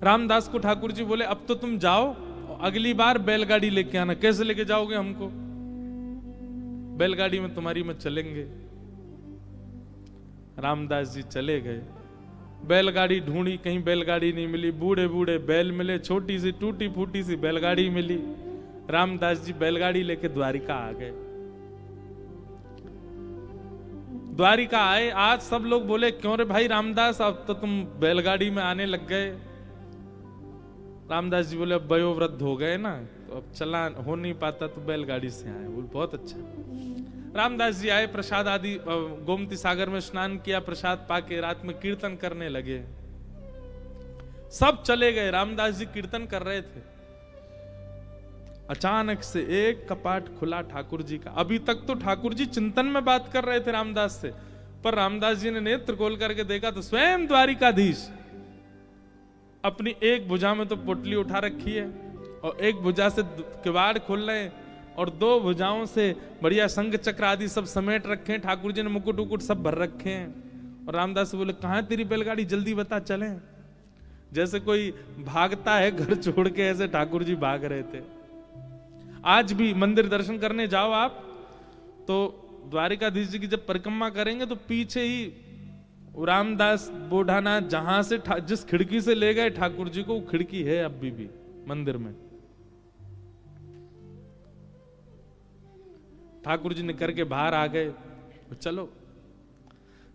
रामदास को ठाकुर जी बोले, अब तो तुम जाओ, अगली बार बैलगाड़ी लेके आना। कैसे लेके जाओगे हमको? बैलगाड़ी में तुम्हारी में चलेंगे। रामदास जी चले गए, बैलगाड़ी ढूंढी, कहीं बैलगाड़ी नहीं मिली, बूढ़े बूढ़े बैल मिले, छोटी सी टूटी फूटी सी बैलगाड़ी मिली। रामदास जी बैलगाड़ी लेके द्वारिका आ गए। द्वारिका आए, आज सब लोग बोले क्यों रे भाई रामदास, अब तो तुम बैलगाड़ी में आने लग गए। रामदास जी बोले अब वयोवृद्ध हो गए ना, तो अब चला हो नहीं पाता तो बैलगाड़ी से आए। बोल बहुत अच्छा। रामदास जी आए, प्रसाद आदि गोमती सागर में स्नान किया, प्रसाद पाके रात में कीर्तन करने लगे। सब चले गए, रामदास जी कीर्तन कर रहे थे। अचानक से एक कपाट खुला ठाकुर जी का। अभी तक तो ठाकुर जी चिंतन में बात कर रहे थे रामदास से, पर रामदास जी ने नेत्र खोल करके देखा तो स्वयं द्वारिकाधीश अपनी एक भुजा में तो पोटली उठा रखी है और एक भुजा से किवाड़ खोल रहे हैं और दो भुजाओं से बढ़िया संग चक्र आदि सब समेट रखे हैं। ठाकुर जी ने मुकुट उकुट सब भर रखे हैं। और रामदास बोले कहां तेरी बैलगाड़ी, जल्दी बता चलें। जैसे कोई भागता है घर छोड़ के, ऐसे ठाकुर जी भाग रहे थे। आज भी मंदिर दर्शन करने जाओ आप तो द्वारिकाधीश जी की जब परिक्रमा करेंगे तो पीछे ही रामदास बोढ़ाना जहां से जिस खिड़की से ले गए ठाकुर जी को, वो खिड़की है अभी भी मंदिर में। ठाकुर जी निकल के बाहर आ गए। चलो,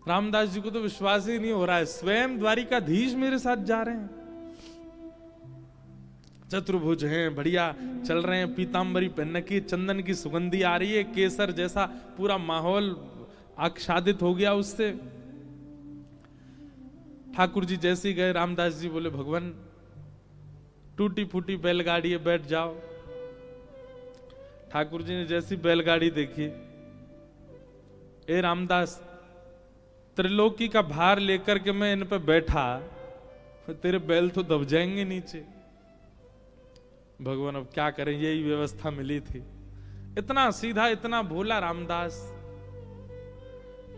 रामदास जी को तो विश्वास ही नहीं हो रहा है, स्वयं द्वारिकाधीश मेरे साथ जा रहे हैं। चतुर्भुज हैं, बढ़िया चल रहे हैं, पीतांबरी पहन की, चंदन की सुगंधी आ रही है, केसर जैसा पूरा माहौल आच्छादित हो गया उससे। ठाकुर जी जैसे ही गए, रामदास जी बोले भगवान टूटी फूटी बैलगाड़ी है, बैठ जाओ। ठाकुर जी ने जैसी बैलगाड़ी देखी, ए रामदास त्रिलोकी का भार लेकर के मैं इन पे बैठा, तेरे बैल तो दब जाएंगे नीचे। भगवान अब क्या करें, यही व्यवस्था मिली थी। इतना सीधा, इतना भोला रामदास।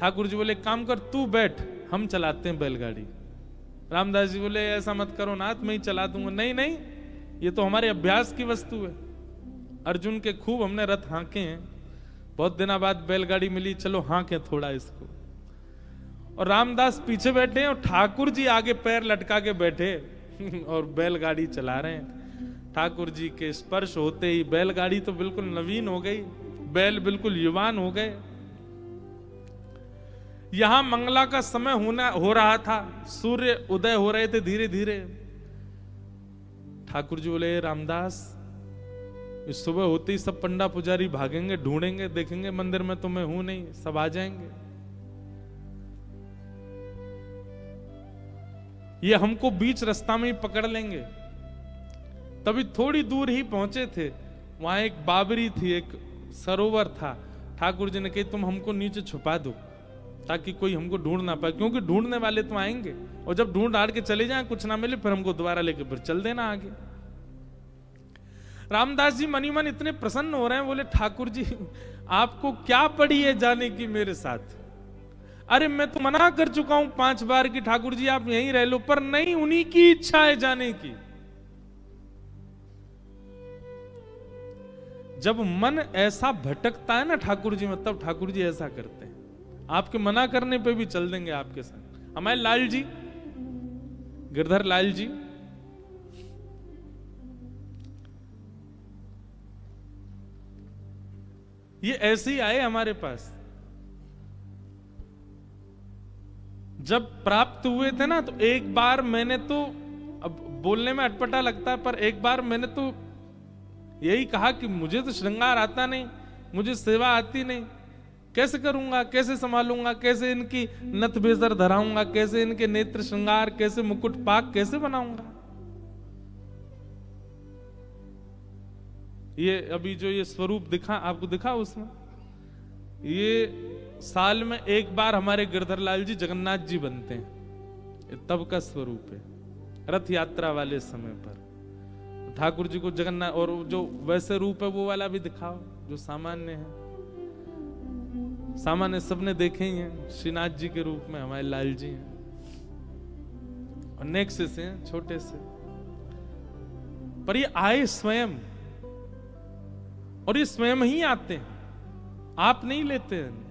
ठाकुर जी बोले काम कर, तू बैठ, हम चलाते हैं बैलगाड़ी। रामदास जी बोले ऐसा मत करो नाथ, मैं ही चला दूंगा। नहीं नहीं, ये तो हमारे अभ्यास की वस्तु है। अर्जुन के खूब हमने रथ हांके हैं, बहुत दिनों बाद बैलगाड़ी मिली, चलो हांके थोड़ा इसको। और रामदास पीछे बैठे हैं और ठाकुर जी आगे पैर लटका के बैठे और बैलगाड़ी चला रहे हैं। ठाकुर जी के स्पर्श होते ही बैलगाड़ी तो बिल्कुल नवीन हो गई, बैल बिल्कुल युवान हो गए। यहां मंगला का समय हो रहा था, सूर्य उदय हो रहे थे धीरे धीरे। ठाकुर जी बोले रामदास, इस सुबह होते ही सब पंडा पुजारी भागेंगे, ढूंढेंगे, देखेंगे मंदिर में तो मैं हूं नहीं, सब आ जाएंगे। ये हमको बीच रास्ता में ही पकड़ लेंगे। तभी थोड़ी दूर ही पहुंचे थे, वहां एक बाबरी थी, एक सरोवर था। ठाकुर जी ने कही तुम हमको नीचे छुपा दो ताकि कोई हमको ढूंढ ना पाए, क्योंकि ढूंढने वाले तो आएंगे और जब ढूंढ हार के चले जाएं, कुछ ना मिले, फिर हमको दोबारा लेके फिर चल देना आगे। रामदास जी मनी मन इतने प्रसन्न हो रहे हैं, बोले ठाकुर जी आपको क्या पड़ी है जाने की मेरे साथ? अरे मैं तो मना कर चुका हूं 5 बार कि ठाकुर जी आप यहीं रह लो, पर नहीं, उन्हीं की इच्छा है जाने की। जब मन ऐसा भटकता है ना ठाकुर जी में, तब ठाकुर जी ऐसा करते हैं, आपके मना करने पे भी चल देंगे आपके साथ। हमारे लाल जी, गिरधर लाल जी, ये ऐसे ही आए हमारे पास। जब प्राप्त हुए थे ना, तो एक बार मैंने तो, अब बोलने में अटपटा लगता है, पर एक बार मैंने तो यही कहा कि मुझे तो श्रृंगार आता नहीं, मुझे सेवा आती नहीं, कैसे करूंगा, कैसे संभालूंगा, कैसे इनकी नथ बेसर धराऊंगा, कैसे इनके नेत्र श्रृंगार, कैसे मुकुट पाक कैसे बनाऊंगा। ये अभी जो ये स्वरूप दिखा आपको, दिखा उसमें, ये साल में एक बार हमारे गिरधर लाल जी जगन्नाथ जी बनते हैं, ये तब का स्वरूप है। रथ यात्रा वाले समय पर ठाकुर जी को जगन्नाथ, और जो वैसे रूप है वो वाला भी दिखाओ जो सामान्य है। सामान्य सबने देखे ही हैं, श्रीनाथ जी के रूप में हमारे लाल जी हैं, और नेक्स्ट से हैं छोटे से, पर ये आए स्वयं, और ये स्वयं ही आते हैं, आप नहीं लेते हैं।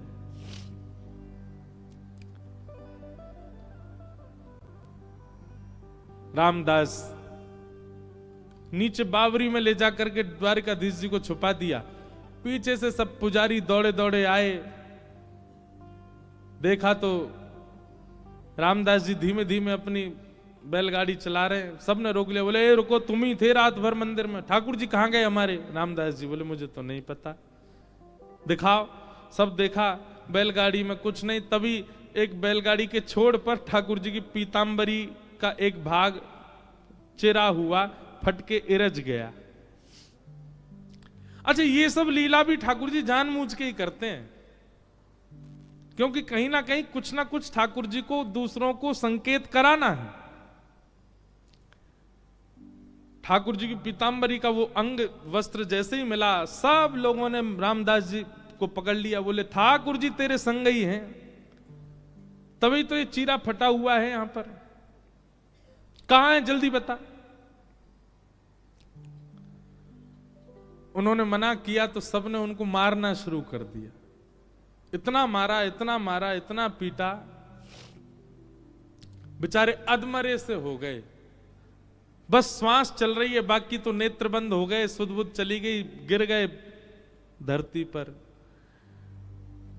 रामदास नीचे बावरी में ले जाकर के द्वारिकाधीश जी को छुपा दिया। पीछे से सब पुजारी दौड़े दौड़े आए, देखा तो रामदास जी धीमे धीमे अपनी बैलगाड़ी चला रहे हैं, सबने रोक लिया, बोले ए रुको, तुम ही थे रात भर मंदिर में, ठाकुर जी कहाँ गए हमारे? रामदास जी बोले मुझे तो नहीं पता, दिखाओ। सब देखा, बैलगाड़ी में कुछ नहीं। तभी एक बैलगाड़ी के छोड़ पर ठाकुर जी की पीतांबरी का एक भाग चिरा हुआ फट के इरज गया। अच्छा, ये सब लीला भी ठाकुर जी जानबूझ के ही करते हैं, क्योंकि कहीं ना कहीं कुछ ना कुछ ठाकुर जी को दूसरों को संकेत कराना है। ठाकुर जी की पीतांबरी का वो अंग वस्त्र जैसे ही मिला, सब लोगों ने रामदास जी को पकड़ लिया, बोले ठाकुर जी तेरे संग ही हैं, तभी तो ये चीरा फटा हुआ है यहां पर, कहां है जल्दी बता। उन्होंने मना किया तो सबने उनको मारना शुरू कर दिया, इतना मारा, इतना मारा, इतना पीटा, बेचारे अधमरे से हो गए, बस श्वास चल रही है, बाकी तो नेत्र बंद हो गए, सुध-बुध चली गई, गिर गए धरती पर।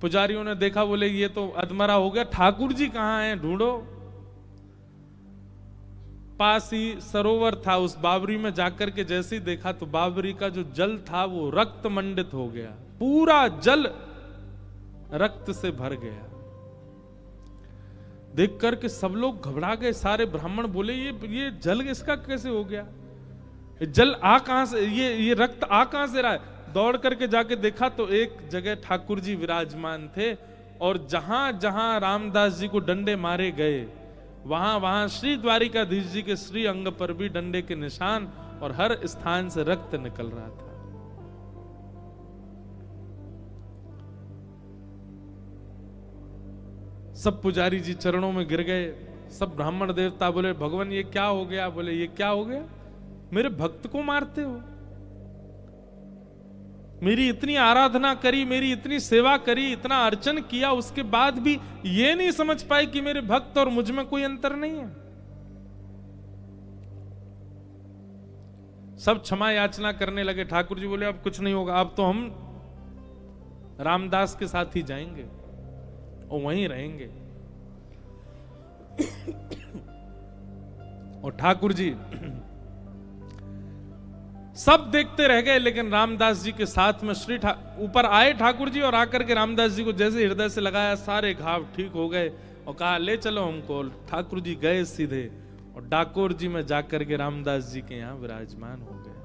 पुजारियों ने देखा, बोले ये तो अधमरा हो गया, ठाकुर जी कहां हैं, ढूंढो। पास ही सरोवर था, उस बावरी में जाकर के जैसे ही देखा तो बावरी का जो जल था वो रक्त मंडित हो गया, पूरा जल रक्त से भर गया। देख करके सब लोग घबरा गए, सारे ब्राह्मण बोले ये जल इसका कैसे हो गया, जल आ कहां से, ये रक्त आ कहां से रहा है। दौड़ करके जाके देखा तो एक जगह ठाकुर जी विराजमान थे, और जहां जहां रामदास जी को डंडे मारे गए वहां वहां श्री द्वारिकाधीश जी के श्री अंग पर भी डंडे के निशान, और हर स्थान से रक्त निकल रहा था। सब पुजारी जी चरणों में गिर गए, सब ब्राह्मण देवता बोले भगवान ये क्या हो गया, बोले ये क्या हो गया, मेरे भक्त को मारते हो, मेरी इतनी आराधना करी, मेरी इतनी सेवा करी, इतना अर्चन किया, उसके बाद भी ये नहीं समझ पाए कि मेरे भक्त और मुझ में कोई अंतर नहीं है। सब क्षमा याचना करने लगे। ठाकुर जी बोले अब कुछ नहीं होगा, अब तो हम रामदास के साथ ही जाएंगे और वहीं रहेंगे। और ठाकुर जी सब देखते रह गए, लेकिन रामदास जी के साथ में ऊपर आए ठाकुर जी, और आकर के रामदास जी को जैसे हृदय से लगाया, सारे घाव ठीक हो गए, और कहा ले चलो हमको। ठाकुर जी गए सीधे और डाकोर जी में जाकर के रामदास जी के यहाँ विराजमान हो गए,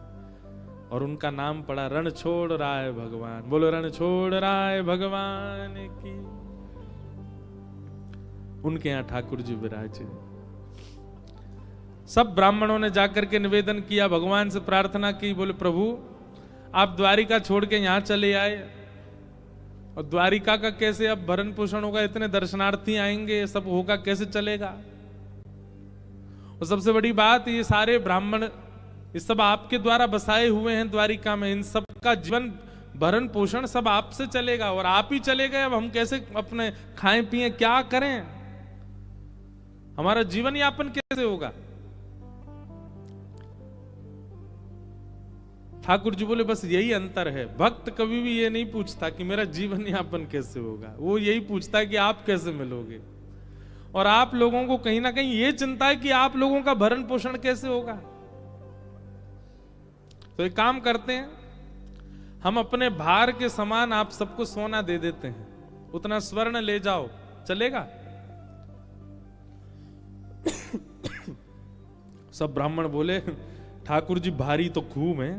और उनका नाम पड़ा रणछोड़ राय भगवान। बोलो रणछोड़ राय भगवान की। उनके यहाँ ठाकुर जी विराजे। सब ब्राह्मणों ने जाकर के निवेदन किया, भगवान से प्रार्थना की, बोले प्रभु आप द्वारिका छोड़ के यहां चले आए, और द्वारिका का कैसे अब भरण पोषण होगा, इतने दर्शनार्थी आएंगे, सब होगा कैसे चलेगा। और सबसे बड़ी बात, ये सारे ब्राह्मण ये सब आपके द्वारा बसाए हुए हैं द्वारिका में, इन सब का जीवन भरण पोषण सब आपसे चलेगा, और आप ही चले गए, अब हम कैसे अपने खाएं पिए, क्या करें, हमारा जीवन यापन कैसे होगा। ठाकुर जी बोले बस यही अंतर है, भक्त कभी भी ये नहीं पूछता कि मेरा जीवन यापन कैसे होगा, वो यही पूछता है कि आप कैसे मिलोगे। और आप लोगों को कहीं ना कहीं ये चिंता है कि आप लोगों का भरण पोषण कैसे होगा। तो एक काम करते हैं, हम अपने भार के समान आप सबको सोना दे देते हैं, उतना स्वर्ण ले जाओ, चलेगा। सब ब्राह्मण बोले ठाकुर जी भारी तो खूब है,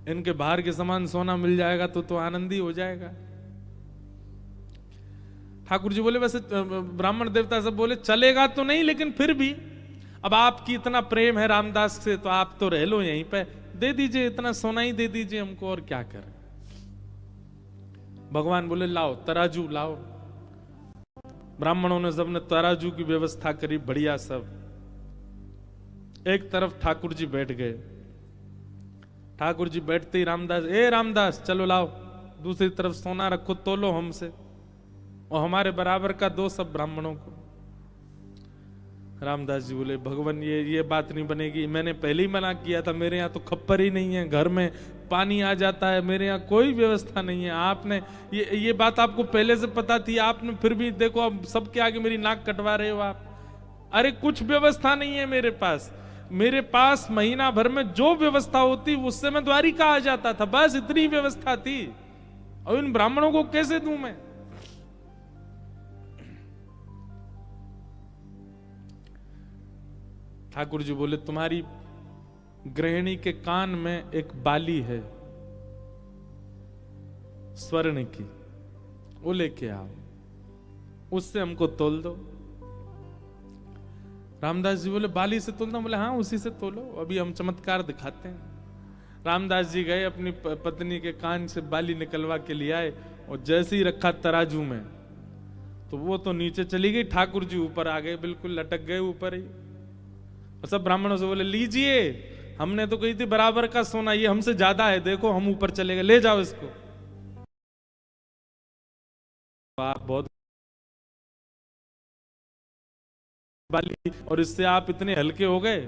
इनके भार के समान सोना मिल जाएगा तो आनंद ही हो जाएगा। ठाकुर जी बोले वैसे ब्राह्मण देवता सब बोले चलेगा तो नहीं, लेकिन फिर भी अब आपकी इतना प्रेम है रामदास से, तो आप तो रह लो यहीं पे, दे दीजिए, इतना सोना ही दे दीजिए हमको, और क्या करें। भगवान बोले लाओ तराजू लाओ। ब्राह्मणों ने सबने तराजू की व्यवस्था करी, बढ़िया सब। एक तरफ ठाकुर जी बैठ गए, ठाकुर जी बैठते ही रामदास, ए रामदास चलो लाओ, दूसरी तरफ सोना रखो, तोलो हमसे, और हमारे बराबर का दो सब ब्राह्मणों को। रामदास जी बोले भगवान ये बात नहीं बनेगी, मैंने पहले ही मना किया था, मेरे यहाँ तो खप्पर ही नहीं है, घर में पानी आ जाता है, मेरे यहाँ कोई व्यवस्था नहीं है। आपने ये बात आपको पहले से पता थी, आपने फिर भी देखो अब सबके आगे मेरी नाक कटवा रहे हो आप। अरे कुछ व्यवस्था नहीं है मेरे पास महीना भर में जो व्यवस्था होती उससे मैं द्वारिका आ जाता था, बस इतनी व्यवस्था थी। और इन ब्राह्मणों को कैसे दूं मैं? ठाकुर जी बोले तुम्हारी गृहिणी के कान में एक बाली है स्वर्ण की, वो लेके आओ, उससे हमको तोल दो। रामदास जी बोले बाली से तोलना? बोले हाँ उसी से तोलो, अभी हम चमत्कार दिखाते हैं। रामदास जी गए अपनी पत्नी के कान से बाली निकलवा के लिए आए, और जैसे ही रखा तराजू में तो वो तो नीचे चली गई, ठाकुर जी ऊपर आ गए, बिल्कुल लटक गए ऊपर ही। और सब ब्राह्मणों से बोले लीजिए, हमने तो कही थी बराबर का सोना, ये हमसे ज्यादा है, देखो हम ऊपर चले गए, ले जाओ इसको। आप बहुत बाली और इससे आप इतने हल्के हो गए।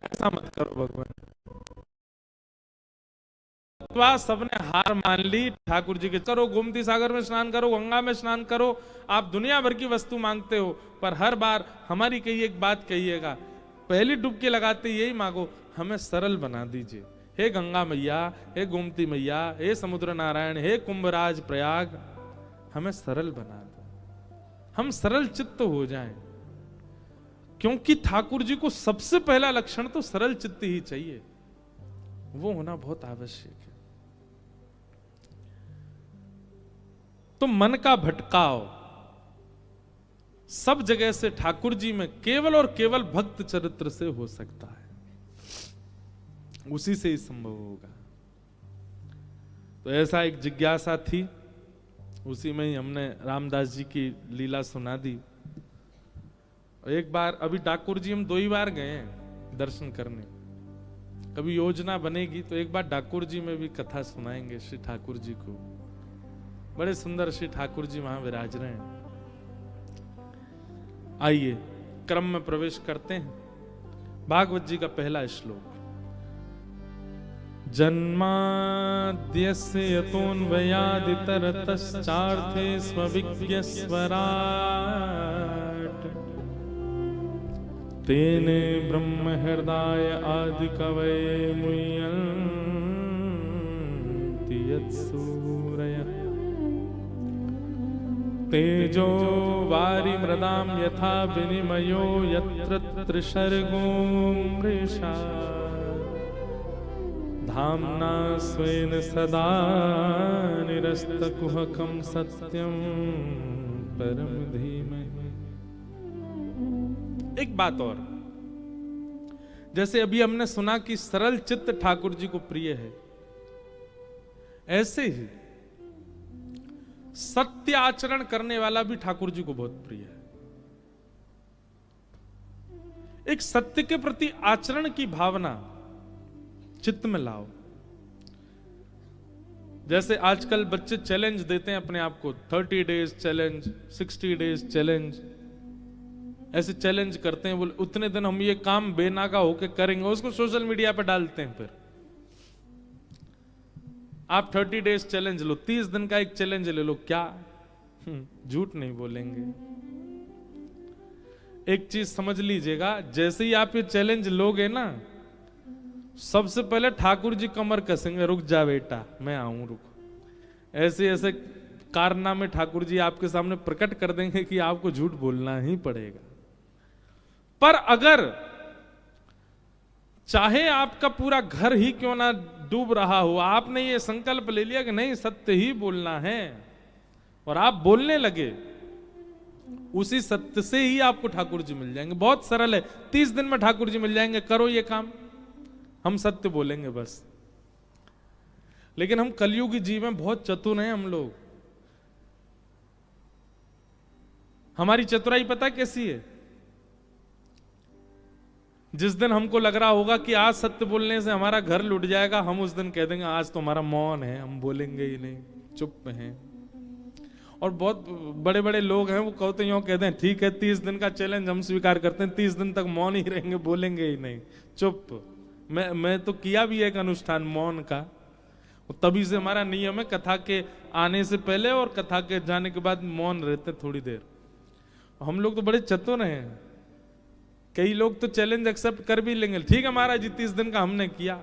ऐसा मत करो भगवान। सबने हार मान ली ठाकुर जी के। करो गोमती सागर में स्नान करो, गंगा में स्नान करो, आप दुनिया भर की वस्तु मांगते हो, पर हर बार हमारी कही एक बात कहिएगा, पहली डुबकी लगाते यही मांगो, हमें सरल बना दीजिए। हे गंगा मैया, हे गोमती मैया, हे समुद्र नारायण, हे कुंभराज प्रयाग, हमें सरल बना दो, हम सरल चित्त हो जाएं। क्योंकि ठाकुर जी को सबसे पहला लक्षण तो सरल चित्त ही चाहिए, वो होना बहुत आवश्यक है। तो मन का भटकाव सब जगह से ठाकुर जी में केवल और केवल भक्त चरित्र से हो सकता है, उसी से ही संभव होगा। तो ऐसा एक जिज्ञासा थी, उसी में ही हमने रामदास जी की लीला सुना दी। एक बार अभी ठाकुर जी हम 2 ही बार गए हैं दर्शन करने, कभी योजना बनेगी तो एक बार ठाकुर जी में भी कथा सुनाएंगे श्री ठाकुर जी को। बड़े सुंदर श्री ठाकुर जी वहां विराज रहे हैं। आइए क्रम में प्रवेश करते हैं। भागवत जी का पहला श्लोक। जन्माद्यस्य यतोऽन्वयादितरतश्चार्थे स्वविज्ञस्वराट् तेने ब्रह्म हृदय आदि कवये मुह्यन्ति यत्सूरयः तेजो वारि मृदां यथा विनिमयो यत्र त्रिसर्गो मृषा धाम्ना स्वेन सदा निरस्तकुहकं सत्यं परम धीमहि। एक बात और, जैसे अभी हमने सुना कि सरल चित्त ठाकुर जी को प्रिय है, ऐसे ही सत्य आचरण करने वाला भी ठाकुर जी को बहुत प्रिय है। एक सत्य के प्रति आचरण की भावना चित्त में लाओ। जैसे आजकल बच्चे चैलेंज देते हैं अपने आप को, 30 डेज चैलेंज, 60 डेज चैलेंज, ऐसे चैलेंज करते हैं, बोले उतने दिन हम ये काम बेनागा होके करेंगे, उसको सोशल मीडिया पे डालते हैं। फिर आप 30 डेज चैलेंज लो, 30 दिन का एक चैलेंज ले लो, क्या झूठ नहीं बोलेंगे। एक चीज समझ लीजिएगा, जैसे ही आप ये चैलेंज लोगे ना, सबसे पहले ठाकुर जी कमर कसेंगे, रुक जा बेटा मैं आऊं, रुक। ऐसे ऐसे कारनामे ठाकुर जी आपके सामने प्रकट कर देंगे कि आपको झूठ बोलना ही पड़ेगा। पर अगर चाहे आपका पूरा घर ही क्यों ना डूब रहा हो, आपने ये संकल्प ले लिया कि नहीं सत्य ही बोलना है, और आप बोलने लगे, उसी सत्य से ही आपको ठाकुर जी मिल जाएंगे। बहुत सरल है, 30 दिन में ठाकुर जी मिल जाएंगे। करो ये काम, हम सत्य बोलेंगे बस। लेकिन हम कलयुगी जीव में बहुत चतुर हैं हम लोग। हमारी चतुराई पता कैसी है? जिस दिन हमको लग रहा होगा कि आज सत्य बोलने से हमारा घर लुट जाएगा, हम उस दिन कह देंगे आज तो हमारा मौन है, हम बोलेंगे ही नहीं, चुप हैं। और बहुत बड़े बड़े लोग हैं, वो कहते यूं कहते हैं ठीक है 30 दिन का चैलेंज हम स्वीकार करते हैं, 30 दिन तक मौन ही रहेंगे, बोलेंगे ही नहीं, चुप। मैं तो किया भी एक अनुष्ठान मौन का, तभी से हमारा नियम है कथा के आने से पहले और कथा के जाने के बाद मौन रहते थोड़ी देर। हम लोग तो बड़े चतुर हैं, कई लोग तो चैलेंज एक्सेप्ट कर भी लेंगे, ठीक है महाराज जी 30 दिन का हमने किया,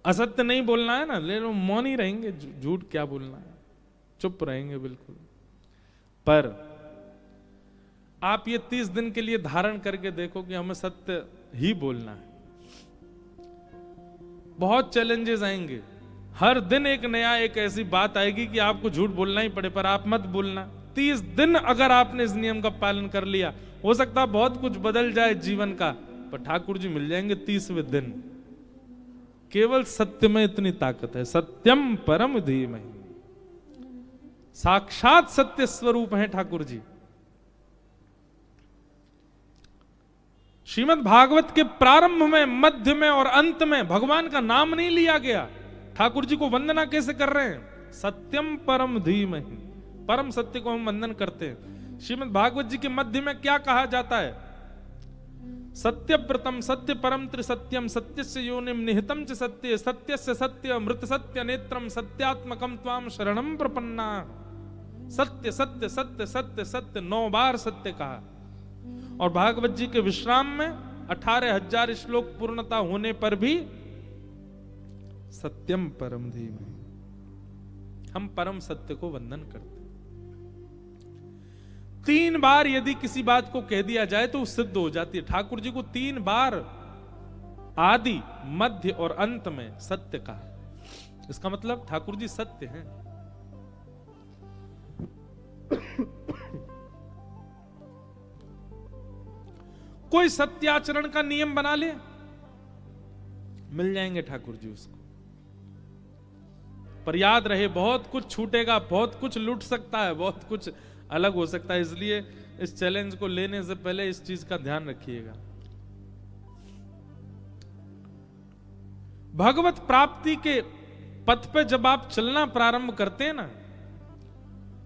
असत्य नहीं बोलना है ना, ले लो, मौन ही रहेंगे, झूठ क्या बोलना है, चुप रहेंगे बिल्कुल। पर आप ये 30 दिन के लिए धारण करके देखो कि हमें सत्य ही बोलना है। बहुत चैलेंजेस आएंगे, हर दिन एक नया एक ऐसी बात आएगी कि आपको झूठ बोलना ही पड़े, पर आप मत बोलना। 30 दिन अगर आपने इस नियम का पालन कर लिया, हो सकता है बहुत कुछ बदल जाए जीवन का, पर ठाकुर जी मिल जाएंगे 30वें दिन। केवल सत्य में इतनी ताकत है, सत्यम परम धीमहि, साक्षात सत्य स्वरूप है ठाकुर जी। श्रीमद् भागवत के प्रारंभ में, मध्य में और अंत में भगवान का नाम नहीं लिया गया। ठाकुर जी को वंदना कैसे कर रहे हैं? सत्यम परम धीमहि, परम सत्य को हम वंदन करते हैं। श्रीमद् भागवत जी के मध्य में क्या कहा जाता है? सत्य प्रतम सत्य परम त्रिसत्यम सत्यस्य योनिम निहितम च सत्य सत्यस्य सत्य मृत सत्य नेत्रम सत्यात्मकम त्वाम शरणम प्रपन्ना। सत्य सत्य सत्य सत्य सत्य 9 बार सत्य कहा। और भागवत जी के विश्राम में 18,000 श्लोक पूर्णता होने पर भी सत्यम परम धीमहि, हम परम सत्य को वंदन करते। 3 बार यदि किसी बात को कह दिया जाए तो सिद्ध हो जाती है। ठाकुर जी को 3 बार आदि मध्य और अंत में सत्य कहा। इसका मतलब ठाकुर जी सत्य हैं। कोई सत्याचरण का नियम बना ले, मिल जाएंगे ठाकुर जी उसको। पर याद रहे, बहुत कुछ छूटेगा, बहुत कुछ लूट सकता है, बहुत कुछ अलग हो सकता है। इसलिए इस चैलेंज को लेने से पहले इस चीज का ध्यान रखिएगा। भगवत प्राप्ति के पथ पे जब आप चलना प्रारंभ करते हैं ना,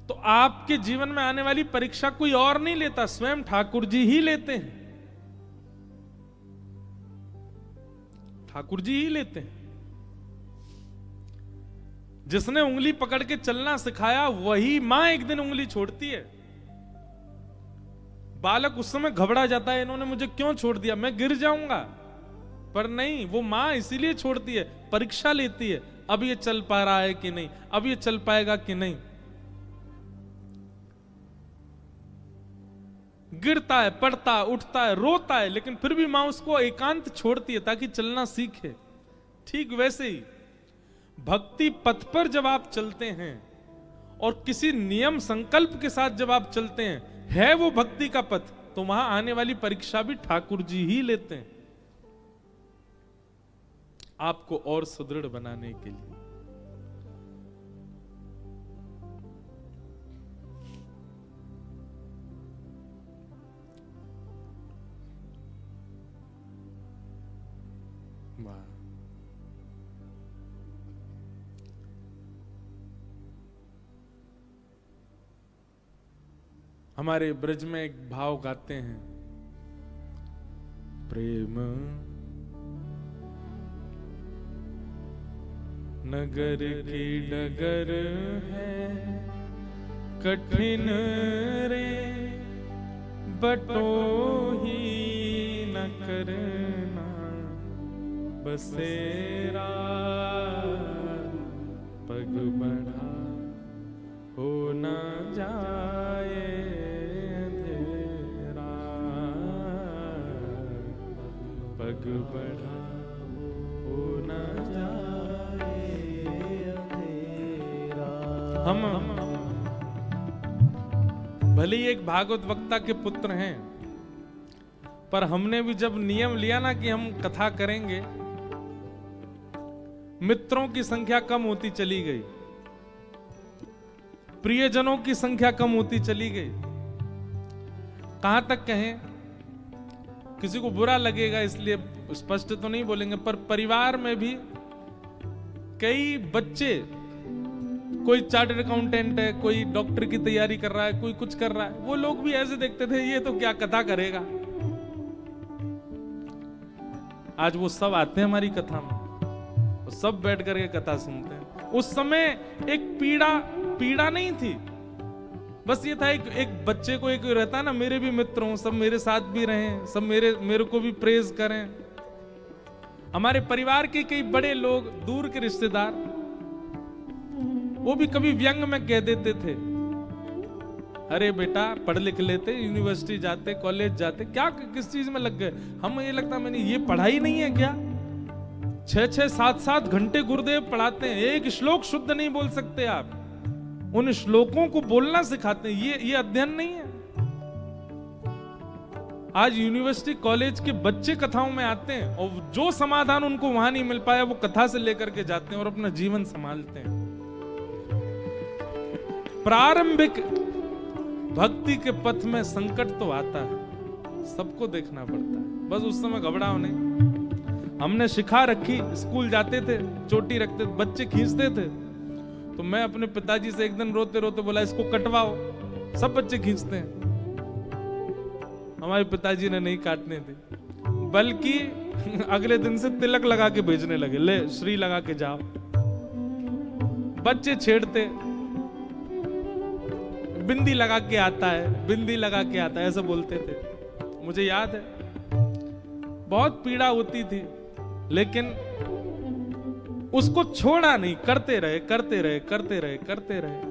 तो आपके जीवन में आने वाली परीक्षा कोई और नहीं लेता, स्वयं ठाकुर जी ही लेते हैं। ठाकुर जी ही लेते हैं। जिसने उंगली पकड़ के चलना सिखाया वही मां एक दिन उंगली छोड़ती है। बालक उस समय घबरा जाता है, इन्होंने मुझे क्यों छोड़ दिया, मैं गिर जाऊंगा। पर नहीं, वो मां इसीलिए छोड़ती है, परीक्षा लेती है, अब ये चल पा रहा है कि नहीं, अब ये चल पाएगा कि नहीं। गिरता है, पड़ता है, उठता है, रोता है, लेकिन फिर भी मां उसको एकांत छोड़ती है ताकि चलना सीखे। ठीक वैसे ही भक्ति पथ पर जब आप चलते हैं और किसी नियम संकल्प के साथ जब आप चलते हैं, है वो भक्ति का पथ, तो वहां आने वाली परीक्षा भी ठाकुर जी ही लेते हैं, आपको और सुदृढ़ बनाने के लिए। हमारे ब्रज में एक भाव गाते हैं, प्रेम नगर की डगर है कठिन रे, बटो ही न करना बसेरा, पग बढ़ा हो न जाए अंधेरा, पग बढ़ा हो न जाए अंधेरा। हम भले ही एक भागवत वक्ता के पुत्र हैं, पर हमने भी जब नियम लिया ना कि हम कथा करेंगे, मित्रों की संख्या कम होती चली गई, प्रियजनों की संख्या कम होती चली गई। कहां तक कहें, किसी को बुरा लगेगा इसलिए स्पष्ट तो नहीं बोलेंगे, पर परिवार में भी कई बच्चे, कोई चार्टर्ड अकाउंटेंट है, कोई डॉक्टर की तैयारी कर रहा है, कोई कुछ कर रहा है, वो लोग भी ऐसे देखते थे ये तो क्या कथा करेगा। आज वो सब आते हैं हमारी कथा में, सब बैठ करके कथा सुनते हैं। उस समय एक पीड़ा नहीं थी, बस ये था एक बच्चे को एक रहता है ना, मेरे भी मित्र हों, सब मेरे साथ भी रहें, सब मेरे को भी प्रेज करें। हमारे परिवार के कई बड़े लोग, दूर के रिश्तेदार, वो भी कभी व्यंग में कह देते थे, अरे बेटा पढ़ लिख लेते, यूनिवर्सिटी जाते, कॉलेज जाते, क्या किस चीज में लग गए। हम ये लगता मैंने ये पढ़ाई नहीं है क्या? 6-6, 7-7 घंटे गुरुदेव पढ़ाते हैं, एक श्लोक शुद्ध नहीं बोल सकते आप, उन श्लोकों को बोलना सिखाते हैं, ये अध्ययन नहीं है। आज यूनिवर्सिटी कॉलेज के बच्चे कथाओं में आते हैं और जो समाधान उनको वहां नहीं मिल पाया वो कथा से लेकर के जाते हैं और अपना जीवन संभालते हैं। प्रारंभिक भक्ति के पथ में संकट तो आता है, सबको देखना पड़ता है, बस उस समय घबराओ नहीं। हमने शिखा रखी, स्कूल जाते थे, चोटी रखते थे, बच्चे खींचते थे, तो मैं अपने पिताजी से एक दिन रोते रोते बोला इसको कटवाओ, सब बच्चे खींचते हैं। हमारे पिताजी ने नहीं काटने दी, बल्कि अगले दिन से तिलक लगा के भेजने लगे, ले श्री लगा के जाओ। बच्चे छेड़ते, बिंदी लगा के आता है, बिंदी लगा के आता है, ऐसा बोलते थे। मुझे याद है बहुत पीड़ा होती थी, लेकिन उसको छोड़ा नहीं, करते रहे करते रहे करते रहे करते रहे।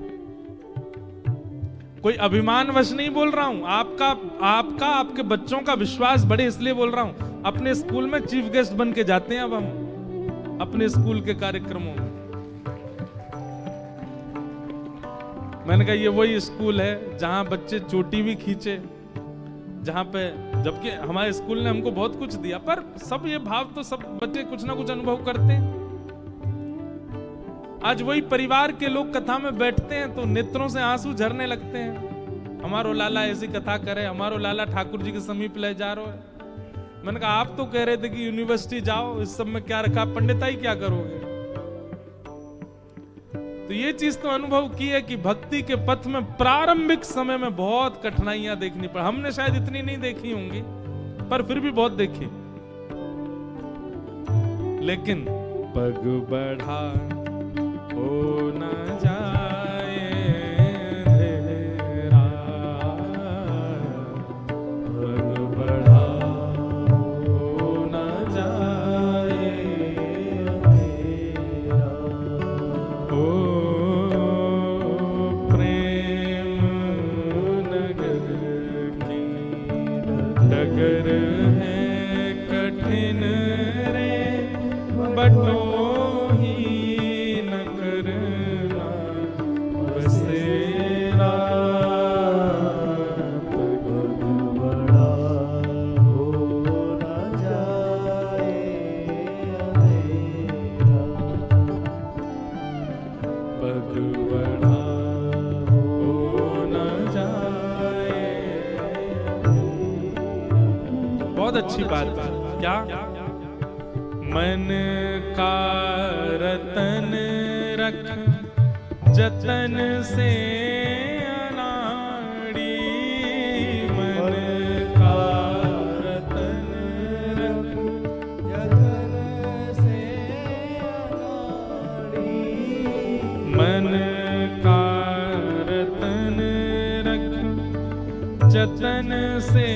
कोई अभिमानवश नहीं बोल रहा हूं, आपका आपके बच्चों का विश्वास बढ़े इसलिए बोल रहा हूं। अपने स्कूल में चीफ गेस्ट बन के जाते हैं अब हम अपने स्कूल के कार्यक्रमों में। मैंने कहा ये वही स्कूल है जहां बच्चे चोटी भी खींचे, जहां पे, जबकि हमारे स्कूल ने हमको बहुत कुछ दिया, पर सब ये भाव तो सब बच्चे कुछ ना कुछ अनुभव करते हैं। आज वही परिवार के लोग कथा में बैठते हैं तो नेत्रों से आंसू झरने लगते हैं, हमारो लाला ऐसी कथा करे, हमारो लाला ठाकुर जी के समीप ले जा रहे है। मैंने कहा आप तो कह रहे थे कि यूनिवर्सिटी जाओ, इस सब में क्या रखा, पंडिताई क्या करोगे? तो ये चीज तो अनुभव की है कि भक्ति के पथ में प्रारंभिक समय में बहुत कठिनाइयां देखनी पड़ी। हमने शायद इतनी नहीं देखी होंगी, पर फिर भी बहुत देखी। लेकिन पग बढ़ा हो न जाए अंधेरा, पग बढ़ा हो न जाए अंधेरा, ओ प्रेम नगर की डगर है कठिन रे, बटो अच्छी बात क्या? मन का रतन रख जतन से अनाड़ी, मन का रतन रख जतन से अनाड़ी, मन का रतन रख जतन से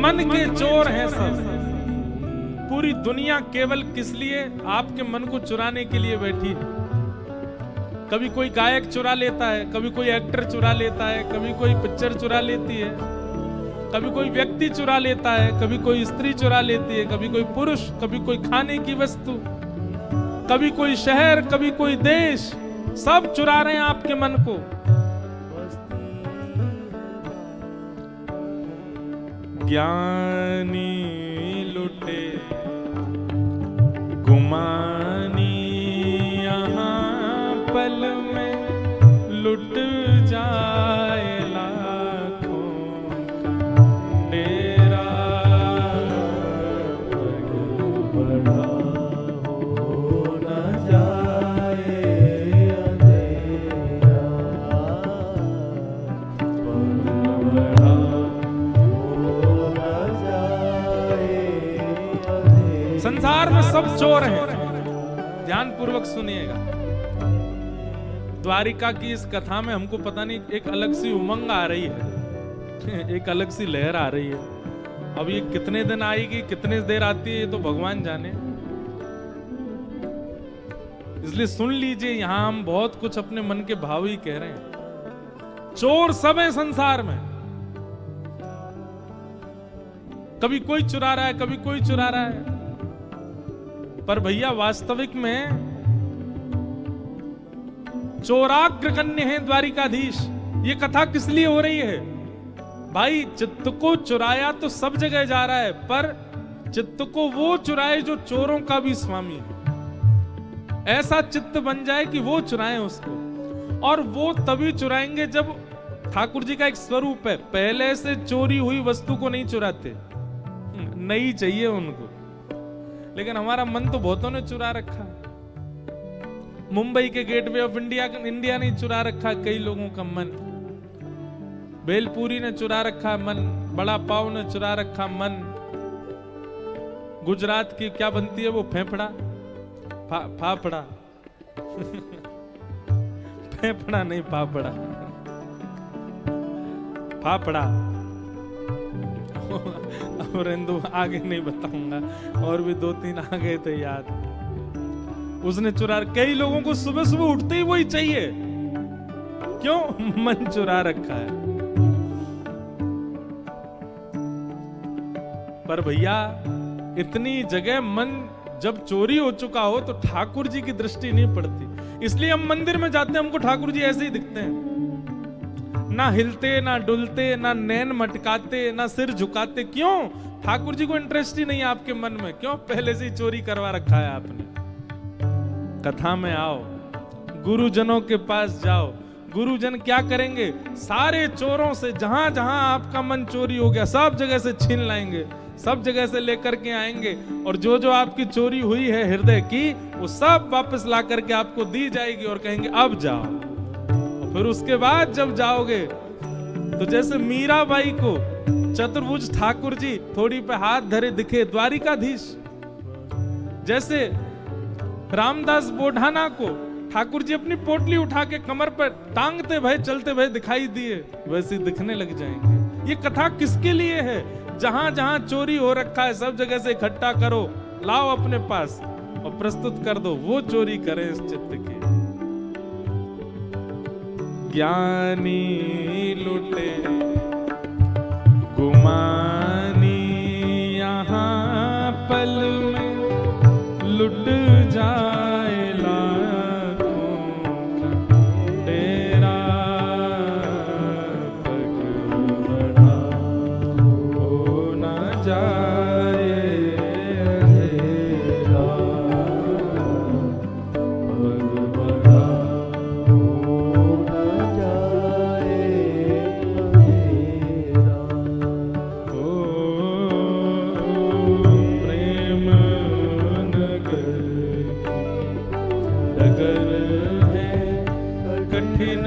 मन के चोर हैं सब। पूरी दुनिया केवल किस लिए? आपके मन को चुराने के लिए बैठी है। कभी कोई गायक चुरा लेता है, कभी कोई एक्टर चुरा लेता है, कभी कोई पिक्चर चुरा लेती है, कभी कोई व्यक्ति चुरा लेता है, कभी कोई स्त्री चुरा लेती है, कभी कोई पुरुष, कभी कोई खाने की वस्तु, कभी कोई शहर, कभी कोई देश, सब चुरा रहे हैं आपके मन को। ज्ञानी लुटे गुमान संसार में सब चोर हैं। ध्यान पूर्वक सुनिएगा। द्वारिका की इस कथा में हमको पता नहीं एक अलग सी उमंग आ रही है, एक अलग सी लहर आ रही है। अब ये कितने दिन आएगी, कितने देर आती है, ये तो भगवान जाने। इसलिए सुन लीजिए, यहां हम बहुत कुछ अपने मन के भाव ही कह रहे हैं। चोर सब है संसार में, कभी कोई चुरा रहा है, कभी कोई चुरा रहा है। पर भैया वास्तविक में चोराग्र कन्या है द्वारिकाधीश। ये कथा किस लिए हो रही है भाई? चित्त को चुराया तो सब जगह जा रहा है, पर चित्त को वो चुराए जो चोरों का भी स्वामी है। ऐसा चित्त बन जाए कि वो चुराए उसको। और वो तभी चुराएंगे जब ठाकुर जी का एक स्वरूप है, पहले से चोरी हुई वस्तु को नहीं चुराते, नहीं चाहिए उनको। लेकिन हमारा मन तो बहुतों ने चुरा रखा। मुंबई के गेटवे ऑफ इंडिया ने चुरा रखा कई लोगों का मन। भेलपुरी ने चुरा रखा मन, बड़ा पाव ने चुरा रखा मन। गुजरात की क्या बनती है वो फेफड़ा, फाफड़ा फेफड़ा नहीं, फाफड़ा, फाफड़ा। और हिंदू आगे नहीं बताऊंगा, और भी 2-3 आ गए थे याद। उसने चुरा, कई लोगों को सुबह सुबह उठते ही वही चाहिए। क्यों? मन चुरा रखा है। पर भैया इतनी जगह मन जब चोरी हो चुका हो तो ठाकुर जी की दृष्टि नहीं पड़ती। इसलिए हम मंदिर में जाते हैं, हमको ठाकुर जी ऐसे ही दिखते हैं, ना हिलते, ना डुलते, ना नैन मटकाते, ना सिर झुकाते। क्यों? ठाकुर जी को इंटरेस्ट ही नहीं है आपके मन में। क्यों? पहले से ही चोरी करवा रखा है आपने। कथा में आओ, गुरुजनों के पास जाओ। गुरुजन क्या करेंगे? सारे चोरों से, जहां जहां आपका मन चोरी हो गया, सब जगह से छीन लाएंगे, सब जगह से लेकर के आएंगे। और जो जो आपकी चोरी हुई है हृदय की, वो सब वापस ला करके आपको दी जाएगी और कहेंगे अब जाओ। और फिर उसके बाद जब जाओगे तो जैसे मीराबाई को चतुर्भुज ठाकुर जी थोड़ी पे हाथ धरे दिखे द्वारिकाधीश, जैसे रामदास बोढ़ाना को ठाकुर जी अपनी पोटली उठा के कमर पर टांगते भय चलते भय दिखाई दिए, वैसे दिखने लग जाएंगे। ये कथा किसके लिए है? जहां जहां चोरी हो रखा है सब जगह से इकट्ठा करो, लाओ अपने पास और प्रस्तुत कर दो, वो चोरी करें इस चित्त की। ज्ञानी लुटे गुमानी, यहाँ पल में लुट जाए लाखों तेरा पग बढ़ा हो न जाए अंधेरा, पग बढ़ा हो न जाए अंधेरा। प्रेम नगर है कठिन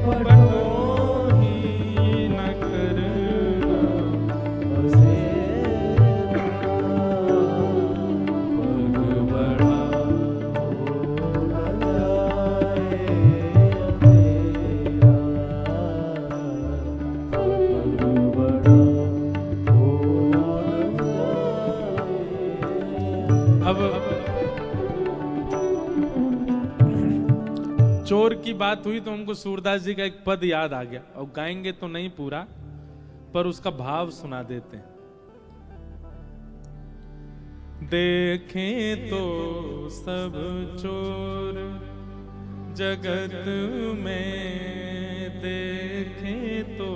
पढ़ो ही न करना, पग बढ़ा हो न जाए अंधेरा, पग बढ़ा हो न जाए। अब चोर की बात हुई तो हमको सूरदास जी का एक पद याद आ गया, और गाएंगे तो नहीं पूरा, पर उसका भाव सुना देते हैं। देखें तो सब चोर जगत में, देखें तो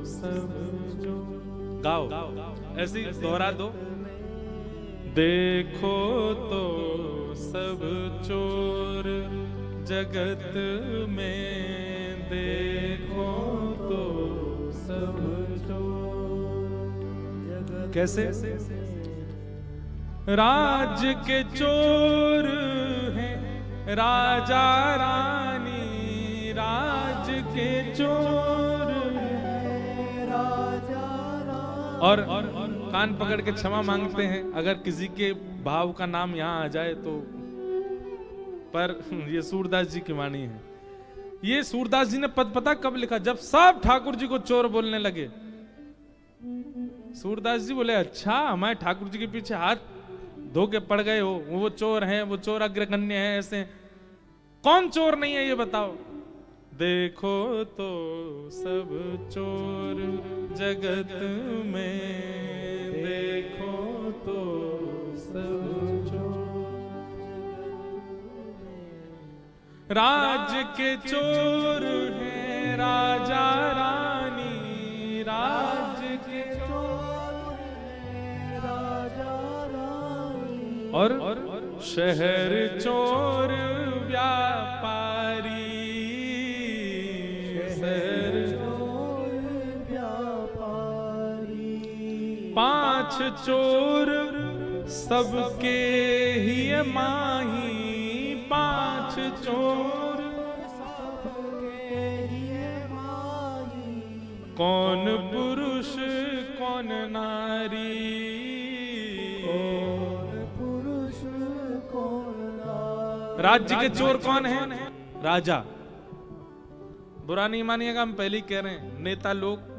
सब चोर। गाओ, ऐसे ही दोहरा दो। देखो तो सब चोर जगत में, देखो तो सब चोर। कैसे? राज के चोर हैं राजा रानी, राज के चोर हैं राजा रानी। और कान पकड़ के क्षमा मांगते हैं अगर किसी के भाव का नाम यहाँ आ जाए तो। पर ये सूरदास जी की वाणी है। ये सूरदास जी ने पद पता कब लिखा? जब सब ठाकुर जी को चोर बोलने लगे। सूरदास जी बोले अच्छा, हमारे ठाकुर जी के पीछे हाथ धो के पड़ गए हो, वो चोर हैं, वो चोर अग्रगण्य है, ऐसे कौन चोर नहीं है ये बताओ। देखो तो सब चोर जगत में, देखो तो सब चोर, राज्य के चोर हैं राजा रानी, राज्य के चोर हैं राजा रानी, और शहर चोर व्यापारी, शहर चोर व्यापारी, पांच चोर सबके ही माही, पांच चोर सबके ही माही, कौन पुरुष कौन नारी, कौन पुरुष कौन नारी। राज्य के चोर कौन है? राजा। बुरा नहीं मानिएगा, हम पहले ही कह रहे हैं, नेता लोग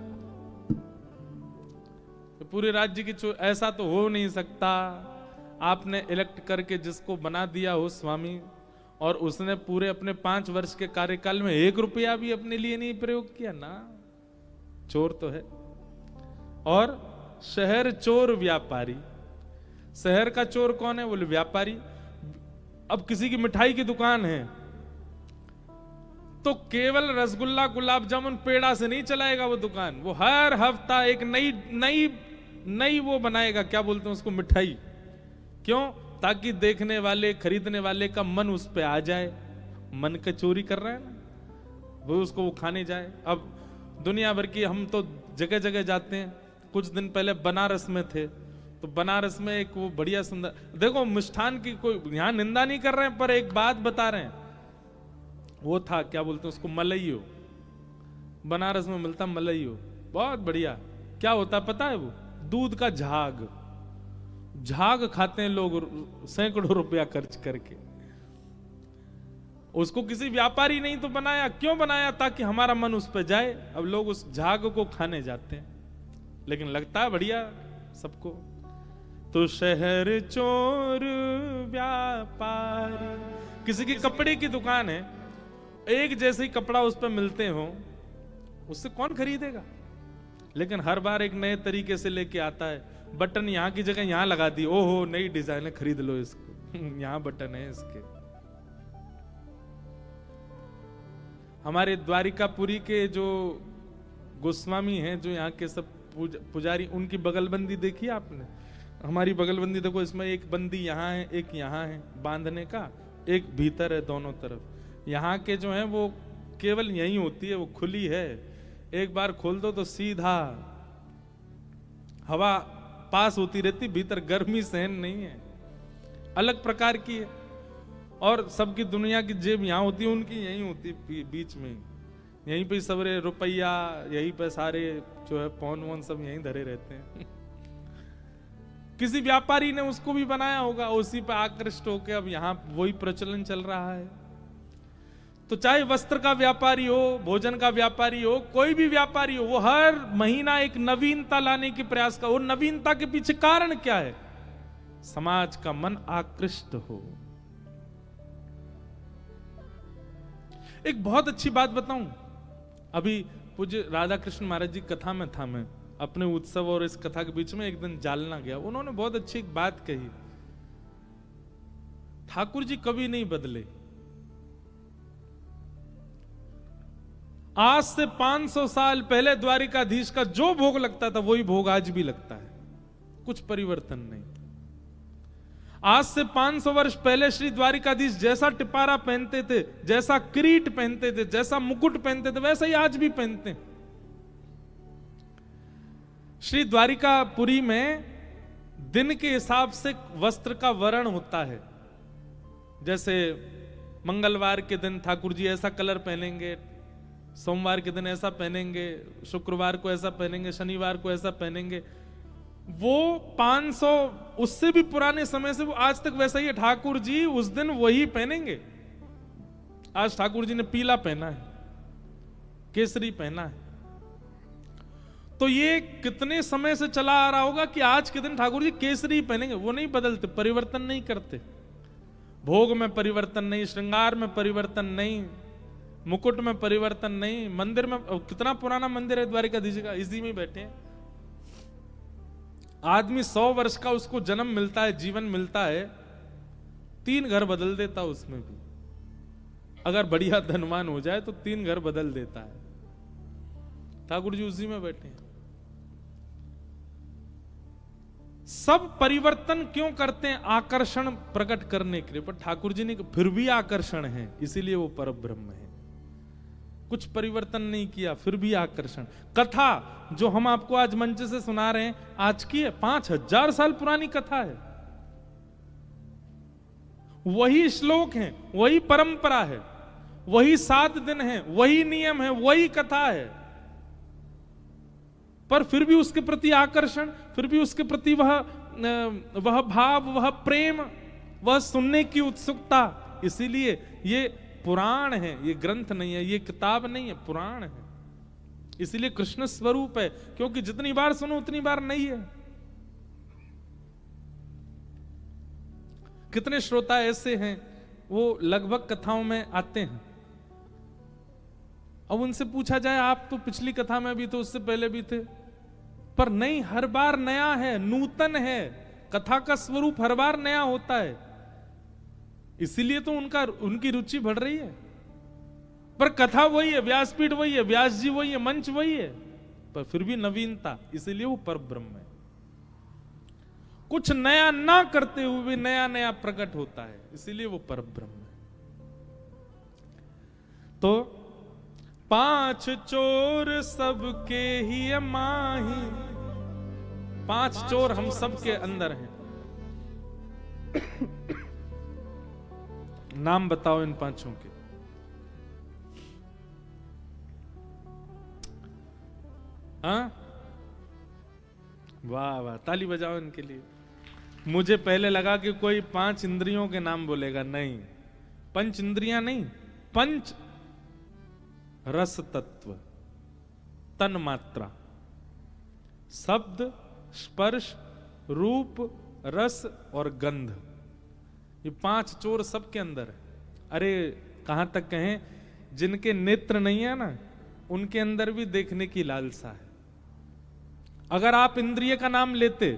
तो पूरे राज्य की चोर, ऐसा तो हो नहीं सकता। आपने इलेक्ट करके जिसको बना दिया हो स्वामी, और उसने पूरे अपने 5 वर्ष के कार्यकाल में 1 रुपया भी अपने लिए नहीं प्रयोग किया ना, चोर तो है। और शहर चोर व्यापारी, शहर का चोर कौन है? बोले व्यापारी। अब किसी की मिठाई की दुकान है तो केवल रसगुल्ला गुलाब जामुन पेड़ा से नहीं चलाएगा वो दुकान, वो हर हफ्ता एक नई नई नई वो बनाएगा, क्या बोलते हैं उसको, मिठाई। क्यों? ताकि देखने वाले खरीदने वाले का मन उस पे आ जाए। मन का चोरी कर रहा है ना, वो उसको वो खाने जाए। अब दुनिया भर की हम तो जगह जगह जाते हैं। कुछ दिन पहले बनारस में थे, तो बनारस में एक वो बढ़िया सुंदर, देखो मिष्ठान की कोई यहां निंदा नहीं कर रहे हैं, पर एक बात बता रहे हैं, वो था क्या बोलते हैं उसको, मलइयो। बनारस में मिलता मलइयो, बहुत बढ़िया। क्या होता पता है? वो दूध का झाग, झाग खाते हैं लोग सैकड़ों रुपया खर्च करके। उसको किसी व्यापारी नहीं तो बनाया, क्यों बनाया? ताकि हमारा मन उस पर जाए। अब लोग उस झाग को खाने जाते हैं, लेकिन लगता है बढ़िया सबको। तो शहर चोर व्यापारी, किसी की कपड़े की दुकान है, एक जैसे ही कपड़ा उस पर मिलते हो, उससे कौन खरीदेगा? लेकिन हर बार एक नए तरीके से लेके आता है। बटन यहां की जगह यहां लगा दी, ओहो नई डिजाइन है, खरीद लो इसको यहां बटन है इसके। हमारे द्वारिकापुरी के जो गोस्वामी हैं, जो यहाँ के सब पुजारी, उनकी बगलबंदी देखी आपने? हमारी बगलबंदी देखो, इसमें एक बंदी यहाँ है, एक यहाँ है बांधने का, एक भीतर है, दोनों तरफ। यहाँ के जो है वो केवल यही होती है, वो खुली है। एक बार खोल दो तो सीधा हवा पास होती रहती, भीतर गर्मी सहन नहीं है, अलग प्रकार की है। और सबकी दुनिया की जेब यहाँ होती है, उनकी यही होती है बीच में, यहीं पे सवरे रुपया, यहीं पे सारे जो है पौन वौन सब यहीं धरे रहते हैं किसी व्यापारी ने उसको भी बनाया होगा, उसी पे आकृष्ट होकर अब यहाँ वही प्रचलन चल रहा है। तो चाहे वस्त्र का व्यापारी हो, भोजन का व्यापारी हो, कोई भी व्यापारी हो, वो हर महीना एक नवीनता लाने की प्रयास का। वो नवीनता के पीछे कारण क्या है? समाज का मन आकृष्ट हो। एक बहुत अच्छी बात बताऊं, अभी पूज्य राधा कृष्ण महाराज जी कथा में था, मैं अपने उत्सव और इस कथा के बीच में एक दिन जालना गया। उन्होंने बहुत अच्छी एक बात कही, ठाकुर जी कभी नहीं बदले। आज से 500 साल पहले द्वारिकाधीश का जो भोग लगता था वही भोग आज भी लगता है, कुछ परिवर्तन नहीं। आज से 500 वर्ष पहले श्री द्वारिकाधीश जैसा टिपारा पहनते थे, जैसा किरीट पहनते थे, जैसा मुकुट पहनते थे, वैसा ही आज भी पहनते हैं। श्री द्वारिकापुरी में दिन के हिसाब से वस्त्र का वर्ण होता है। जैसे मंगलवार के दिन ठाकुर जी ऐसा कलर पहनेंगे, सोमवार के दिन ऐसा पहनेंगे, शुक्रवार को ऐसा पहनेंगे, शनिवार को ऐसा पहनेंगे। वो 500 उससे भी पुराने समय से वो आज तक वैसा ही है। ठाकुर जी उस दिन वही पहनेंगे। आज ठाकुर जी ने पीला पहना है, केसरी पहना है, तो ये कितने समय से चला आ रहा होगा कि आज के दिन ठाकुर जी केसरी पहनेंगे। वो नहीं बदलते, परिवर्तन नहीं करते। भोग में परिवर्तन नहीं, श्रृंगार में परिवर्तन नहीं, मुकुट में परिवर्तन नहीं। मंदिर में कितना पुराना मंदिर है द्वारिकाधीश का, इसी में बैठे हैं। आदमी 100 वर्ष का उसको जन्म मिलता है, जीवन मिलता है, 3 घर बदल देता उसमें भी। अगर बढ़िया धनवान हो जाए तो 3 घर बदल देता है। ठाकुर जी उसी में बैठे हैं। सब परिवर्तन क्यों करते हैं? आकर्षण प्रकट करने के लिए। पर ठाकुर जी ने फिर भी आकर्षण है, इसीलिए वो परब्रह्म है। कुछ परिवर्तन नहीं किया, फिर भी आकर्षण। कथा जो हम आपको आज मंच से सुना रहे हैं, आज की है, 5000 साल पुरानी कथा है। वही श्लोक हैं, वही परंपरा है, वही 7 दिन है, वही नियम है, वही कथा है, पर फिर भी उसके प्रति आकर्षण, फिर भी उसके प्रति वह भाव, वह प्रेम, वह सुनने की उत्सुकता। इसीलिए ये पुराण है, ये ग्रंथ नहीं है, ये किताब नहीं है, पुराण है। इसीलिए कृष्ण स्वरूप है, क्योंकि जितनी बार सुनो उतनी बार नहीं है। कितने श्रोता ऐसे हैं वो लगभग कथाओं में आते हैं, अब उनसे पूछा जाए आप तो पिछली कथा में भी थे, उससे पहले भी थे, पर नहीं, हर बार नया है, नूतन है। कथा का स्वरूप हर बार नया होता है, इसीलिए तो उनकी रुचि बढ़ रही है। पर कथा वही है, व्यासपीठ वही है, व्यास जी वही है, मंच वही है, पर फिर भी नवीनता, इसीलिए वो परब्रह्म है। कुछ नया ना करते हुए भी नया नया प्रकट होता है, इसीलिए वो परब्रह्म है। तो 5 चोर सबके ही माही, 5 चोर हम सबके अंदर हैं। नाम बताओ इन 5 के। हाँ, वाह वाह, ताली बजाओ इनके लिए। मुझे पहले लगा कि कोई 5 इंद्रियों के नाम बोलेगा, नहीं, 5 इंद्रियां नहीं, 5 रस तत्व, तन मात्रा, शब्द, स्पर्श, रूप, रस और गंध, ये 5 चोर सबके अंदर है। अरे कहां तक कहें, जिनके नेत्र नहीं है ना, उनके अंदर भी देखने की लालसा है। अगर आप इंद्रिय का नाम लेते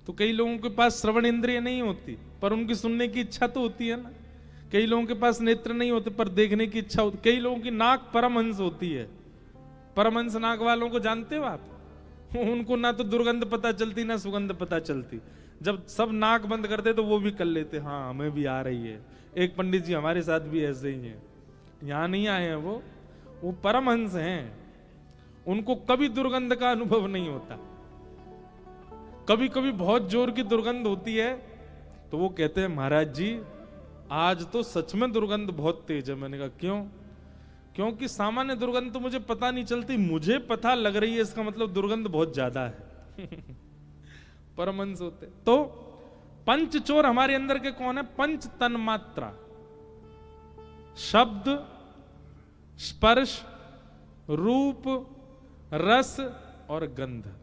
तो कई लोगों के पास श्रवण इंद्रिय नहीं होती, पर उनकी सुनने की इच्छा तो होती है ना। कई लोगों के पास नेत्र नहीं होते, पर देखने की इच्छा होती। कई लोगों की नाक परमहंस होती है। परमहंस नाक वालों को जानते हो आप? उनको ना तो दुर्गंध पता चलती, ना सुगंध पता चलती। जब सब नाक बंद करते तो वो भी कर लेते, हाँ हमें भी आ रही है। एक पंडित जी हमारे साथ भी ऐसे ही हैं, यहां नहीं आए हैं, वो परमहंस हैं। उनको कभी दुर्गंध का अनुभव नहीं होता। कभी कभी बहुत जोर की दुर्गंध होती है तो वो कहते हैं, महाराज जी आज तो सच में दुर्गंध बहुत तेज है। मैंने कहा क्यों? क्योंकि सामान्य दुर्गंध तो मुझे पता नहीं चलती, मुझे पता लग रही है, इसका मतलब दुर्गंध बहुत ज्यादा है। परमहंस होते। तो 5 चोर हमारे अंदर के कौन है? 5 तन्मात्रा, शब्द, स्पर्श, रूप, रस और गंध।